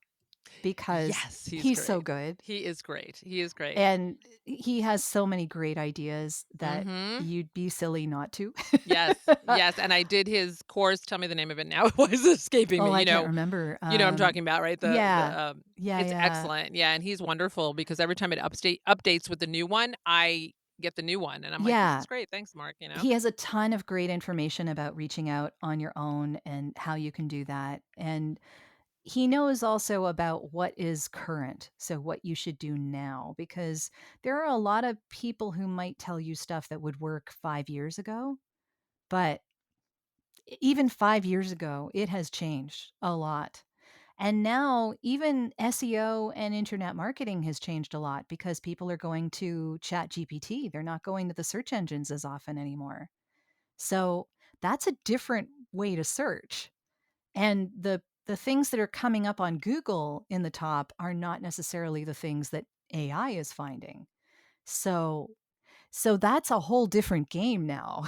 because Yes, he's he's so great. good. He is great, he is great. And he has so many great ideas that Mhm. you'd be silly not to. Yes, yes, and I did his course, tell me the name of it now, it was escaping me, Oh, I can't remember. you know what I'm talking about, right? Yeah. Yeah, It's yeah. excellent, yeah, and he's wonderful because every time it updates with the new one, I get the new one, and I'm like, "This is Yeah. great, thanks, Mark," you know? He has a ton of great information about reaching out on your own and how you can do that. And he knows also about what is current, so what you should do now, because there are a lot of people who might tell you stuff that would work 5 years ago, but even 5 years ago, it has changed a lot. And now, even SEO and internet marketing has changed a lot because people are going to Chat GPT. They're not going to the search engines as often anymore. So that's a different way to search. And the things that are coming up on Google in the top are not necessarily the things that AI is finding. So that's a whole different game now.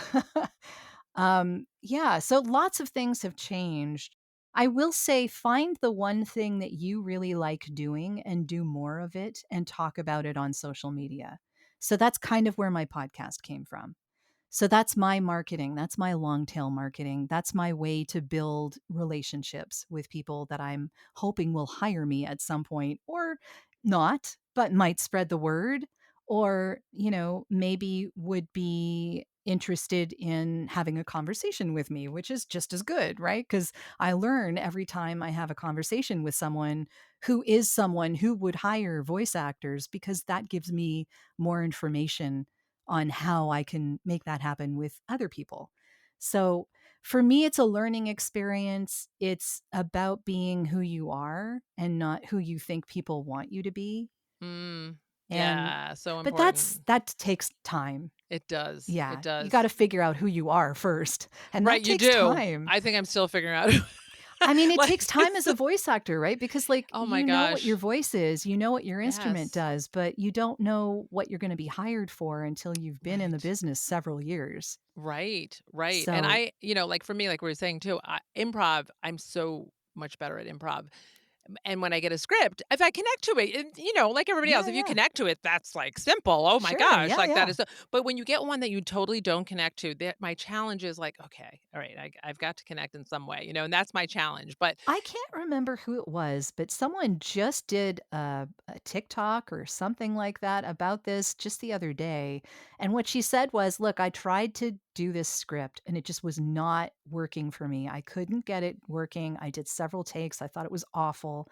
Yeah, so lots of things have changed. I will say find the one thing that you really like doing and do more of it and talk about it on social media. So that's kind of where my podcast came from. So that's my marketing. That's my long tail marketing. That's my way to build relationships with people that I'm hoping will hire me at some point or not, but might spread the word or, maybe would be interested in having a conversation with me, which is just as good, right? Because I learn every time I have a conversation with someone who would hire voice actors because that gives me more information on how I can make that happen with other people. So for me, it's a learning experience. It's about being who you are and not who you think people want you to be. Mm, And, yeah, so but important. that takes time. It Yeah. You got does. to figure out who you are first. And Right, that you takes do. time. I think I'm still figuring out I mean, it takes like, time as a voice actor, right? Because, like, oh my you know what your gosh. voice is, you know what your instrument Yes. does, but you don't know what you're going to be hired for until you've been in the Right. business several years. Right, right, and So, like, for me, like we were saying too, improv, I'm so much better at improv. And when I get a script, if I connect to it, and, like everybody else, yeah, if you yeah. connect to it, that's like simple. Oh my Sure. gosh, Yeah, like that yeah. is. But when you get one that you totally don't connect to, that my challenge is like, okay, all right, I've got to connect in some way, and that's my challenge. But I can't remember who it was, but someone just did a TikTok or something like that about this just the other day. And what she said was, look, I tried to do this script and it just was not working for me. I couldn't get it working. I did several takes. I thought it was awful.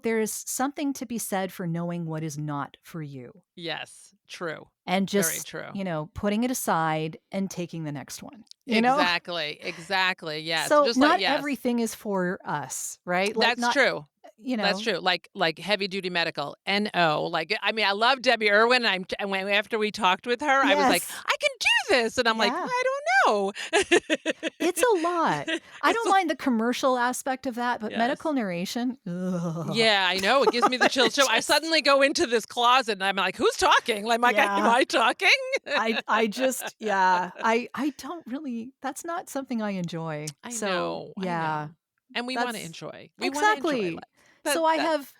There's something to be said for knowing what is not for you yes, true, and very just, true. putting it aside and taking the next one. Exactly, exactly. Yes, So just like not yes, everything is for us, right? Like that's not, true. you That's know, true, like heavy duty medical, NO, like, I mean, I love Debbie Irwin, and when after we talked with her, I was like, yes. "I can do this," and I'm like, Yeah. "I don't know." It's a lot. I It's don't mind the commercial aspect of that, but medical yes. narration, ugh. Yeah, I know, it gives me the chills too. I Just suddenly go into this closet, and I'm like, "Who's talking?" Like, am yeah. I talking? I just yeah. I don't really that's not something I enjoy. I So, know, I yeah. know, and we wanna That's enjoy. We wanna enjoy life. exactly. That So I that have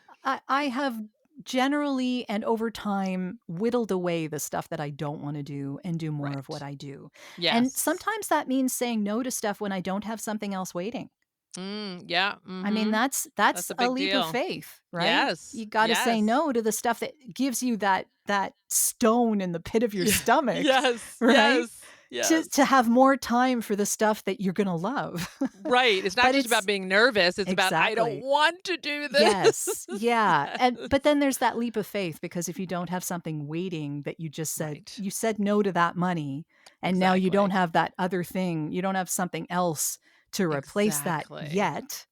I have generally and over time whittled away the stuff that I don't want to do and do more of what Right. I do. And Yes. sometimes that means saying no to stuff when I don't have something else waiting. Yeah. I mean, that's That's a a big leap of deal. faith, right? Yes. You got to say Yes. no to the stuff that gives you that stone in the pit of your Yeah. stomach, Yes. right? Yes. To Yes. have more time for the stuff that you're going to love. Right. It's not But just about it's being nervous. It's about, I don't exactly. want to do Yes. this. Yeah. And but Yes. then there's that leap of faith because if you don't have something waiting that you just said Right. you said no to that money and now you don't Exactly. have that other thing, you don't have something else to replace that Exactly. yet,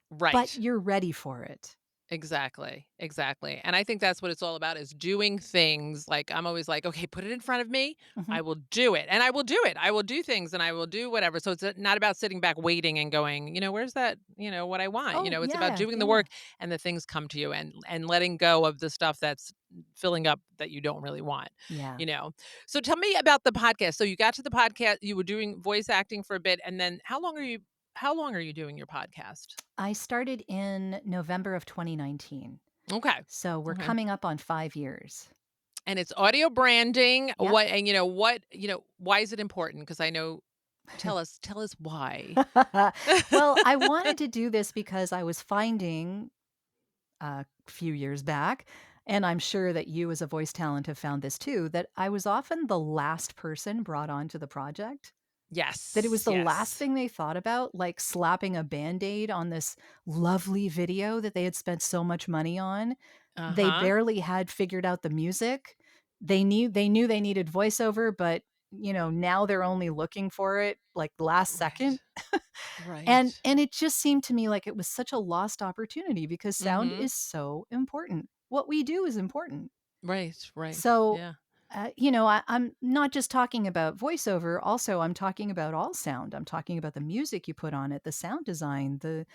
but Right. you're ready for it. Exactly, exactly, and I think that's what it's all about is doing things, like, I'm always like, "Okay, put it in front of me, Mhm. I will do it," and I will do it, I will do things, and I will do whatever, so it's, not about sitting back waiting and going, "Where's that what I want?" Oh, It's about yeah, doing the yeah. work, and the things come to you, and letting go of the stuff that's filling up that you don't really want, Yeah. you know? So tell me about the podcast. So you got to the podcast, you were doing voice acting for a bit, and then how long are you doing your podcast? I started in November of 2019. Okay, So we're okay. coming up on 5 years. And it's audio branding. Yep. Why is it important? Because I know tell us why. Well, I wanted to do this because I was finding a few years back, and I'm sure that you as a voice talent have found this too, that I was often the last person brought onto the project. That it was Yes, the last yes. thing they thought about, like slapping a Band-Aid on this lovely video that they had spent so much money on. They Uh-huh. barely had figured out the music. They knew they needed voiceover, but, now they're only looking for it, like, last second. Right. Right. And it just seemed to me like it was such a lost opportunity because sound Mhm. is so important. What we do is important. Right, right. So, Yeah. I'm not just talking about voiceover. Also, I'm talking about all sound. I'm talking about the music you put on it, the sound design, the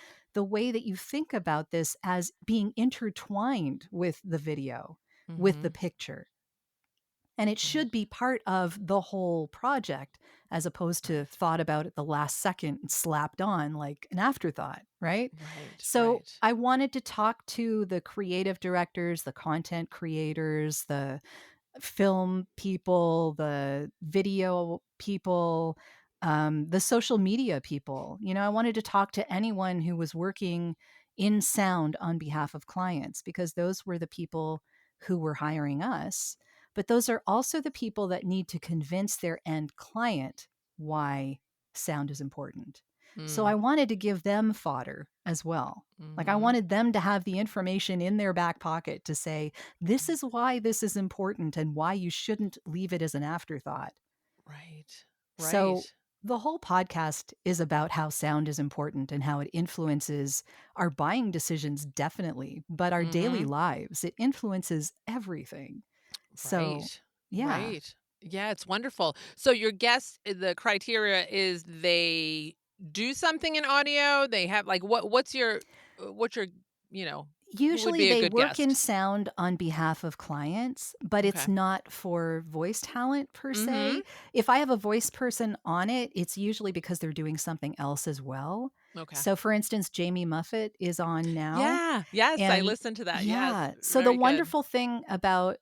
way that you think about this as being intertwined with the video, with the Mhm. picture. And it should Right. be part of the whole project as opposed to Right. thought about at the last second and slapped on like an afterthought, right? Right, So right. I wanted to talk to the creative directors, the content creators, the film people, the video people, the social media people. I wanted to talk to anyone who was working in sound on behalf of clients because those were the people who were hiring us. But those are also the people that need to convince their end client why sound is important. So I Mm. wanted to give them fodder as well. Like I Mhm. wanted them to have the information in their back pocket to say, this is why this is important and why you shouldn't leave it as an afterthought. Right. So, Right. the whole podcast is about how sound is important and how it influences our buying decisions, definitely, but our daily Mhm. lives. It influences everything. So, Right. yeah, Right. Yeah, it's wonderful. So your guests, the criteria is they do something in audio. They have like what's your you know who would usually be a they good work in guest? sound on behalf of clients, but it's Okay. not for voice talent per Mm-hmm. se. If I have a voice person on it, it's usually because they're doing something else as well. Okay. So, for instance, Jamie Muffett is on now. Yeah. Yes, I And listened to that. Yes. yeah, so the Very good. wonderful thing about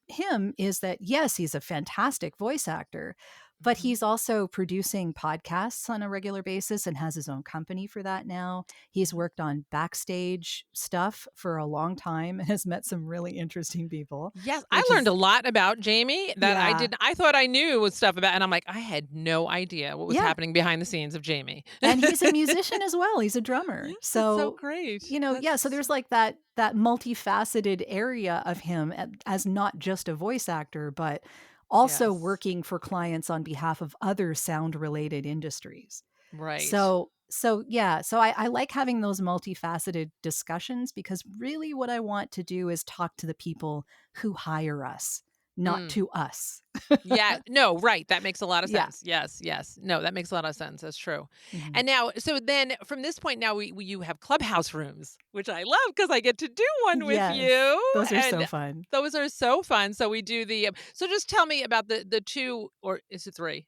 him is that, yes, he's a fantastic voice actor, but Hmm. he's also producing podcasts on a regular basis and has his own company for that now. He's Yeah. worked on backstage stuff for a long time and has met some really interesting people, Yes, I which learned is a lot about Jamie that I yeah. didn't. I thought I knew was stuff about, and I'm like, I had no idea what was Yeah, happening behind the scenes of Jamie. and he's a musician as well, he's a drummer. Yes, that's so So, great. yeah, so That's there's like that multifaceted area of him as not just a voice actor, but also yes. working for clients on behalf of other sound-related industries. Right. So I like having those multifaceted discussions because really what I want to do is talk to the people who hire us, not Mm. to us. Yeah, no, right, that makes a lot of Yeah. sense. Yes, yes. No, that makes a lot of sense, that's true. Mhm. And now so then from this point now you have clubhouse rooms, which I love because I get to do one with Yes. you, Those are so and fun. those are so fun. So we do so just tell me about the 2, or is it 3?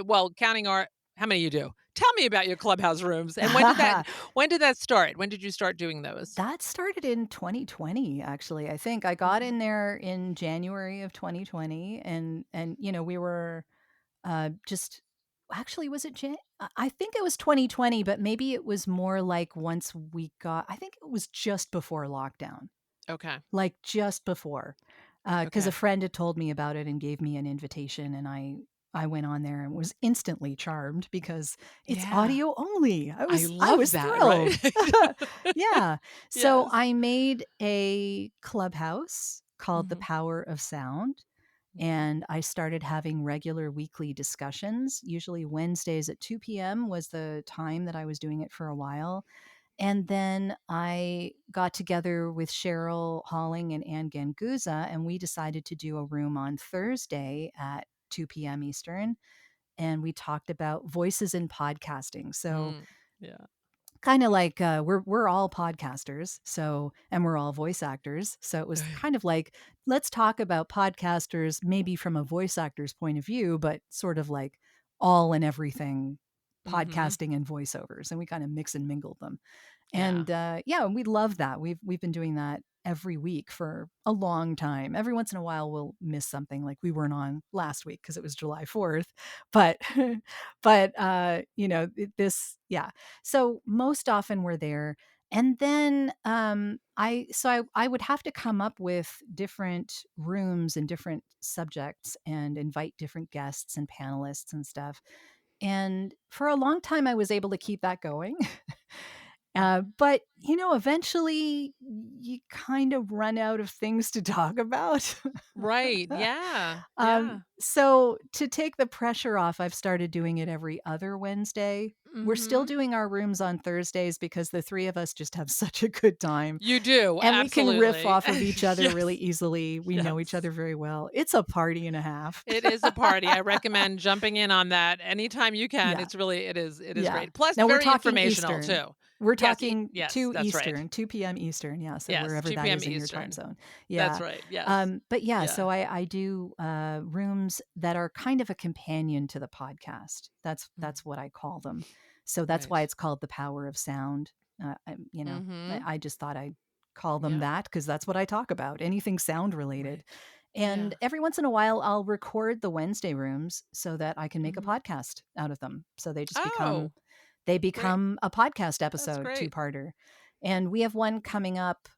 Well, counting our how many you do? Tell me about your clubhouse rooms, and when did that start? When did you start doing those? That started in 2020, actually, I think. I got Mhm. in there in January of 2020, and, we were, just actually, was it I think it was 2020, but maybe it was more like once we got I think it was just before lockdown. Okay, Like, just before, because a okay. friend had told me about it and gave me an invitation, and I went on there and was instantly charmed because it's Yeah. audio only. I I love was that, right? thrilled. Yeah. So, Yes. I made a clubhouse called The Mhm, Power of Sound, mhm. and I started having regular weekly discussions. Usually Wednesdays at 2 p.m. was the time that I was doing it for a while, and then I got together with Cheryl Halling and Ann Ganguza, and we decided to do a room on Thursday at 2 p.m. Eastern. And we talked about voices in podcasting. So Mm, yeah. kind of like we're all podcasters, so and we're all voice actors. So it was kind of like, let's talk about podcasters maybe from a voice actor's point of view, but sort of like all and everything Mhm. podcasting and voiceovers, and we kind of mix and mingle them. Yeah. And, yeah, we love that. We've been doing that every week for a long time. Every once in a while, we'll miss something, like we weren't on last week because it was July 4th, but this yeah. So, most often we're there, and then, I would have to come up with different rooms and different subjects and invite different guests and panelists and stuff, and for a long time, I was able to keep that going. But, eventually you kind of run out of things to talk about. Right, yeah, yeah. So to take the pressure off, I've started doing it every other Wednesday. We're still Mhm. doing our rooms on Thursdays because the 3 of us just have such a good time, You do, and we can riff absolutely. off of each other really Yes, easily. We know each yes. other very well. It's a party and a half. It is a party. I recommend jumping in on that anytime you can. Yeah. It is Yeah. great. Plus Now we're very talking informational Eastern. too. We're Yes, talking yes, 2 that's right. Eastern, 2 p.m. Eastern, yeah, so Yes, wherever 2 that PM is in your time Eastern. zone. That's Yeah. right, yes. But yeah, Yeah. so I do, rooms that are kind of a companion to the podcast. Mm, That's what I call them. So that's right. why it's called The Power of Sound. Mhm. I just thought I'd call them Yeah, that because that's what I talk about, anything sound related. right. And Yeah. every once in a while, I'll record the Wednesday rooms so that I can make a Mhm. podcast out of them. So Oh, they great. become a podcast That's episode, great. two-parter. And we have one coming up.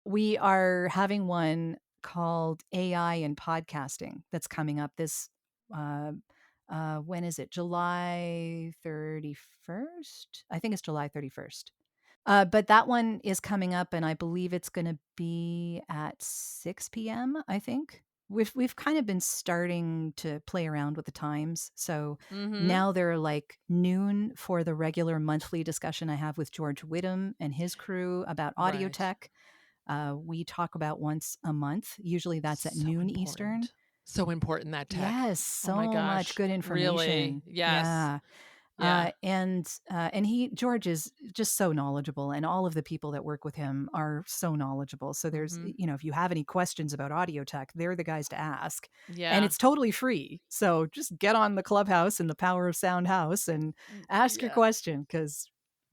We are having one called AI and Podcasting that's coming up this, uh, when is it? July 31st? I think it's July 31st. But that one is coming up, and I believe it's gonna be at 6 p.m., I think. We've kind of been starting to play around with the times, so Mhm. now they're, like, noon for the regular monthly discussion I have with George Whittam and his crew about audio Right. tech. We talk about once a month. Usually that's at So noon Eastern. important. So important, that tech. Yes, Oh my so much gosh. good Really? information. Yes. Yeah. Yeah. And George is just so knowledgeable, and all of the people that work with him are so knowledgeable. So Mhm. if you have any questions about audio tech, they're the guys to ask. And Yeah. it's totally free. So just get on the Clubhouse and the Power of Sound House and ask your Yeah. question because,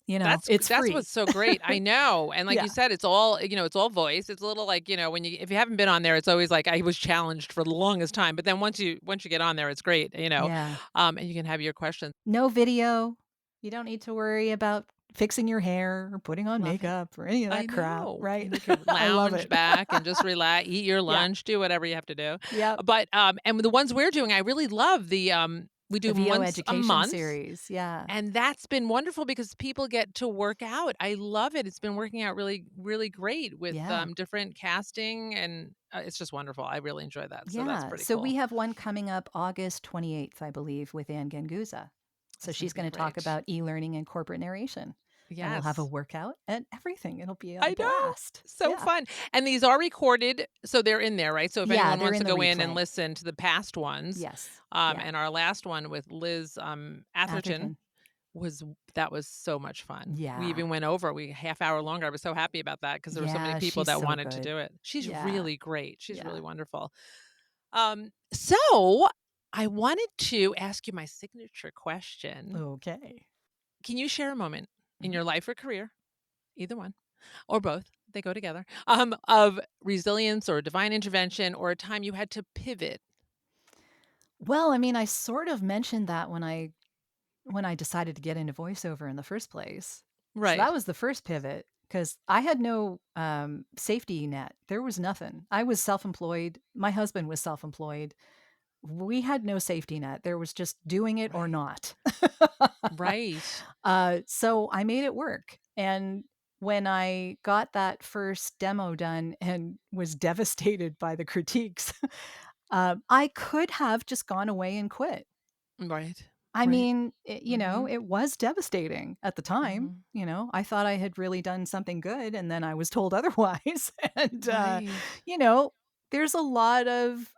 it's That's free. what's so great. I know. And like Yeah. you said, it's all, it's all voice. It's a little like, when you if you haven't been on there, it's always like I was challenged for the longest time. But then once you get on there, it's great. Yeah. And you can have your questions. No video. You don't need to worry about fixing your hair or putting on Love it. makeup or any of I that crap, know. right? You can I love lounge it. back and just relax, eat your Yeah. lunch, do whatever you have to do. Yep. But and the ones we're doing, I really love we The do VO once a education month. series. Yeah. And that's been wonderful because people get to work out. I love it. It's been working out really, really great with Yeah. different casting, and it's just wonderful. I really enjoy that. So that's Yeah. pretty So we cool. have one coming up August 28th, I believe, with Ann Ganguza. So That's going she's to be going to talk great. about e-learning and corporate narration. And we'll have a Yes. workout and everything. It'll be a I know. blast. So Yeah. fun. And these are recorded, so they're in there, right? So if Yeah, anyone they're wants in to the go in and replay. listen to the past ones, Yes. Yeah. and our last one with Liz Atherton Atherton. was so much fun. We Yeah. even went over we half hour longer. I was so happy about that because there were so many Yeah, people she's that so wanted to good. do it. She's Yeah. really great. She's really Yeah. wonderful. So I wanted to ask you my signature question. Okay. Can you share a moment in Mhm. your life or career, either one or both, they go together, of resilience or divine intervention or a time you had to pivot? Well, I mean, I sort of mentioned that when I decided to get into voiceover in the first place. So that Right. was the first pivot because I had no, safety net. There was nothing. I was self-employed. My husband was self-employed. We had no safety net. There was just doing it or Right. not. Right. So I made it work, and when I got that first demo done and was devastated by the critiques, I could have just gone away and quit. Right. I Right. mean, Mhm. it was devastating at the time. Mhm. I thought I had really done something good, and then I was told otherwise. And, Right. you know, there's a lot of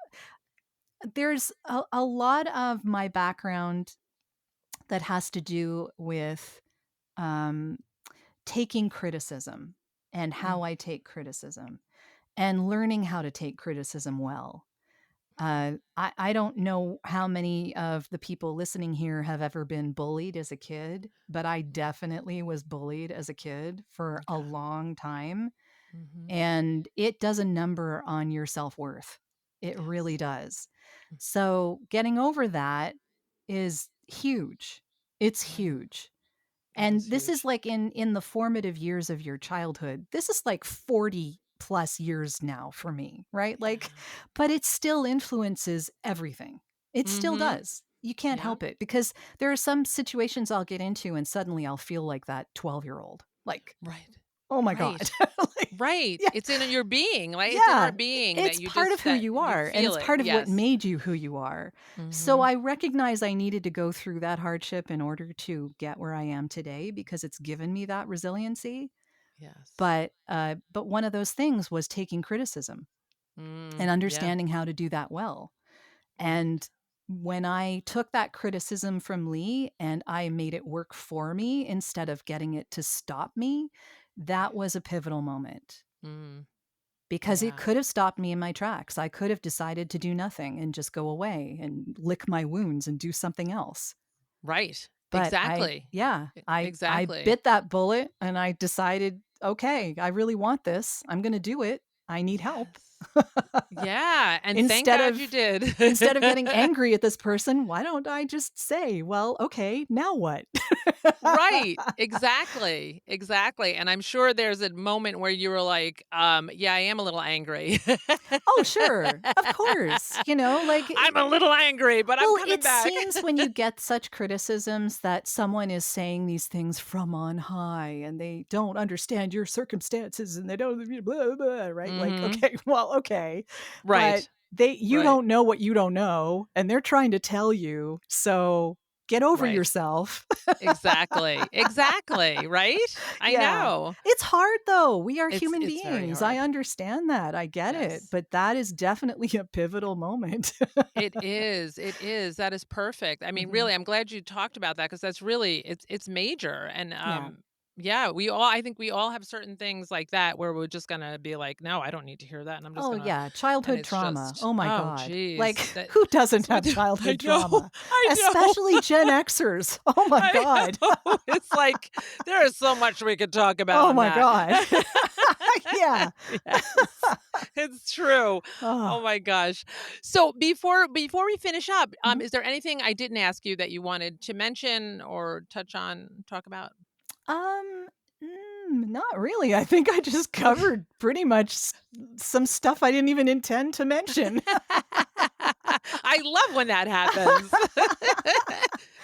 there's a lot of my background that has to do with um, taking criticism and Mm. how I take criticism and learning how to take criticism well. I don't know how many of the people listening here have ever been bullied as a kid, but I definitely was bullied as a kid for a Okay. long time. Mhm. And it does a number on your self worth. It really Yes. does. Mm. So getting over that is huge. It's Right. huge. That is And this is huge. like in the formative years of your childhood. This is like 40 plus years now for me, right? Like, Yeah. but it still influences everything. It still Mhm. does. You can't Yeah. help it because there are some situations I'll get into and suddenly I'll feel like that 12-year-old. Like, Right. oh my God. Right. Like, Right. yeah, It's in your being, right? It's in our yeah. being that It's part of who that you you are and it's feel it. part of what Yes. made you who you are. So Mhm. I recognize I needed to go through that hardship in order to get where I am today because it's given me that resiliency. Yes. But one of those things was taking criticism and Yeah. understanding how to do that well. Right. And when I took that criticism from Lee and I made it work for me instead of getting it to stop me, that Right. was a pivotal moment Mm. because it Yeah. could have stopped me in my tracks. I could have decided to do nothing and just go away and lick my wounds and do something else. Right. But Exactly. I Exactly. bit that bullet and I decided, "Okay, I really want this. I'm gonna do it. I need help." Yes. Yeah, and thank Instead God you of did. instead of getting angry at this person, why don't I just say, "Well, okay, now what?" Right, exactly, exactly, and I'm sure there's a moment where you were like, "Yeah, I am a little angry." Oh, sure. Of course. Like "I'm a little angry, but I'm well, coming it back." seems when you get such criticisms that someone is saying these things from on high and they don't understand your circumstances and they don't blah, blah, blah, right? Like, Mhm. okay, well, okay. But Right, you right, don't know what you don't know and they're trying to tell you. So get over right. yourself. Exactly, exactly, right? I Yeah. know. It's hard though. We are human It's very beings. I hard. understand that. I get it. Yes. But that is definitely a pivotal moment. It is, that is perfect. I mean, Mhm. really, I'm glad you talked about that because that's really it's major, and, Yeah. yeah, I think we all have certain things like that where we're just gonna be like, "No, I don't need to hear that," and I'm just Oh, gonna yeah, and childhood it's trauma. just Oh my oh, god. Like, geez, that who doesn't so have I childhood know, trauma? I know, Especially Gen Xers. Oh my I god. know, it's like, there is so much we could talk about Oh on my that. god. Yeah. Yes, it's true. Oh Oh, my gosh. So before we finish up, mhm. is there anything I didn't ask you that you wanted to mention or touch on, talk about? Um, not really. I think I just covered pretty much some stuff I didn't even intend to mention. I love when that happens.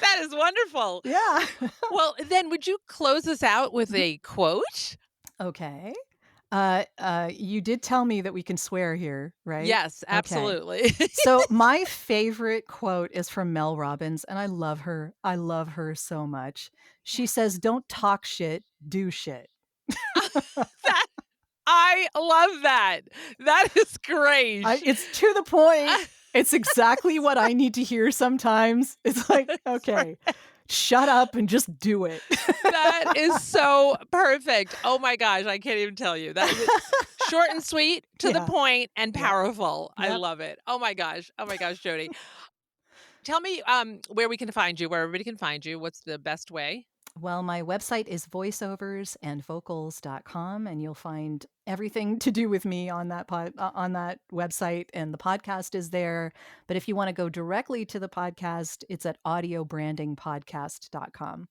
That is wonderful. Yeah. Well, then would you close us out with Mhm. a quote? Okay. You did tell me that we can swear here, right? Yes, Okay. absolutely. So my favorite quote is from Mel Robbins, and I love her. I love her so much. She Yes. says, "Don't talk shit, do shit." That I love that. That is great. It's to the point. It's exactly what I need to hear sometimes. It's like, That's okay, right. shut up and just do it. That is so perfect. Oh my gosh, I can't even tell you. That is it. Short and sweet, to the Yeah. point, and Yep. powerful. I Yep. love it. Oh my gosh. Oh my gosh, Jody. Tell me where we can find you, where everybody can find you. What's the best way? Well, my website is voiceoversandvocals.com, and you'll find everything to do with me on that on that website, and the podcast is there. But if you want to go directly to the podcast, it's at audiobrandingpodcast.com.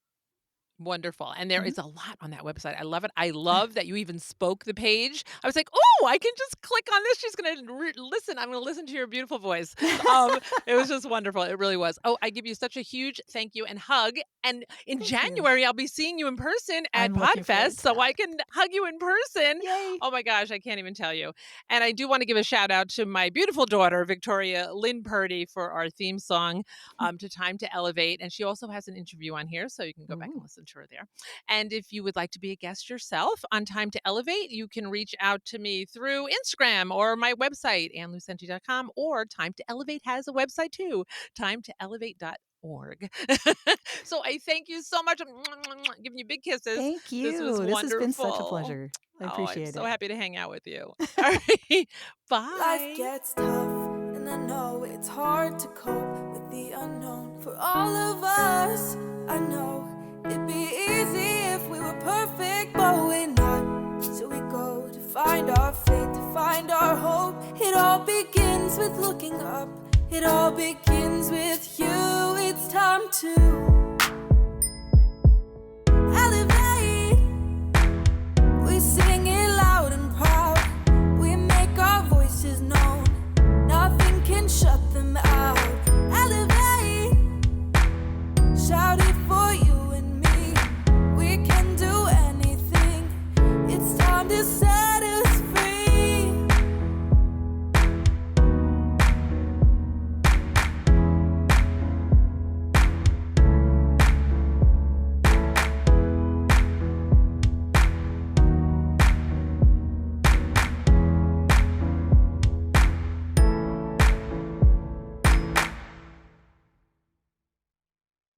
Wonderful. And there Mhm. is a lot on that website. I love it. I love that you even spoke the page. I was like, oh, I can just click on this. She's going to listen. I'm going to listen to your beautiful voice. It was just wonderful. It really was. Oh, I give you such a huge thank you and hug. And in Thank you. January, I'll be seeing you in person at I'm looking forward PodFest, to so that. I can hug you in person. Yay. Oh my gosh, I can't even tell you. And I do want to give a shout out to my beautiful daughter, Victoria Lynn Purdy, for our theme song, to Time to Elevate. And she also has an interview on here, so you can go back and Ooh. listen to her there. And if you would like to be a guest yourself on Time to Elevate, you can reach out to me through Instagram or my website, annlucenti.com, or Time to Elevate has a website too, timetoelevate.org. So I thank you so much. I'm giving you big kisses. Thank you. This was This has been such a wonderful. pleasure. I I'm appreciate so it. happy to hang out with you. All right. Bye. Life gets tough, and I know it's hard to cope with the unknown. For all of us, I know it'd be easy if we were perfect, but we're not. So we go to find our fate, to find our hope. It all begins with looking up. It all begins with you. It's time to elevate. We sing it loud and proud. We make our voices known. Nothing can shut them out. Elevate. Shout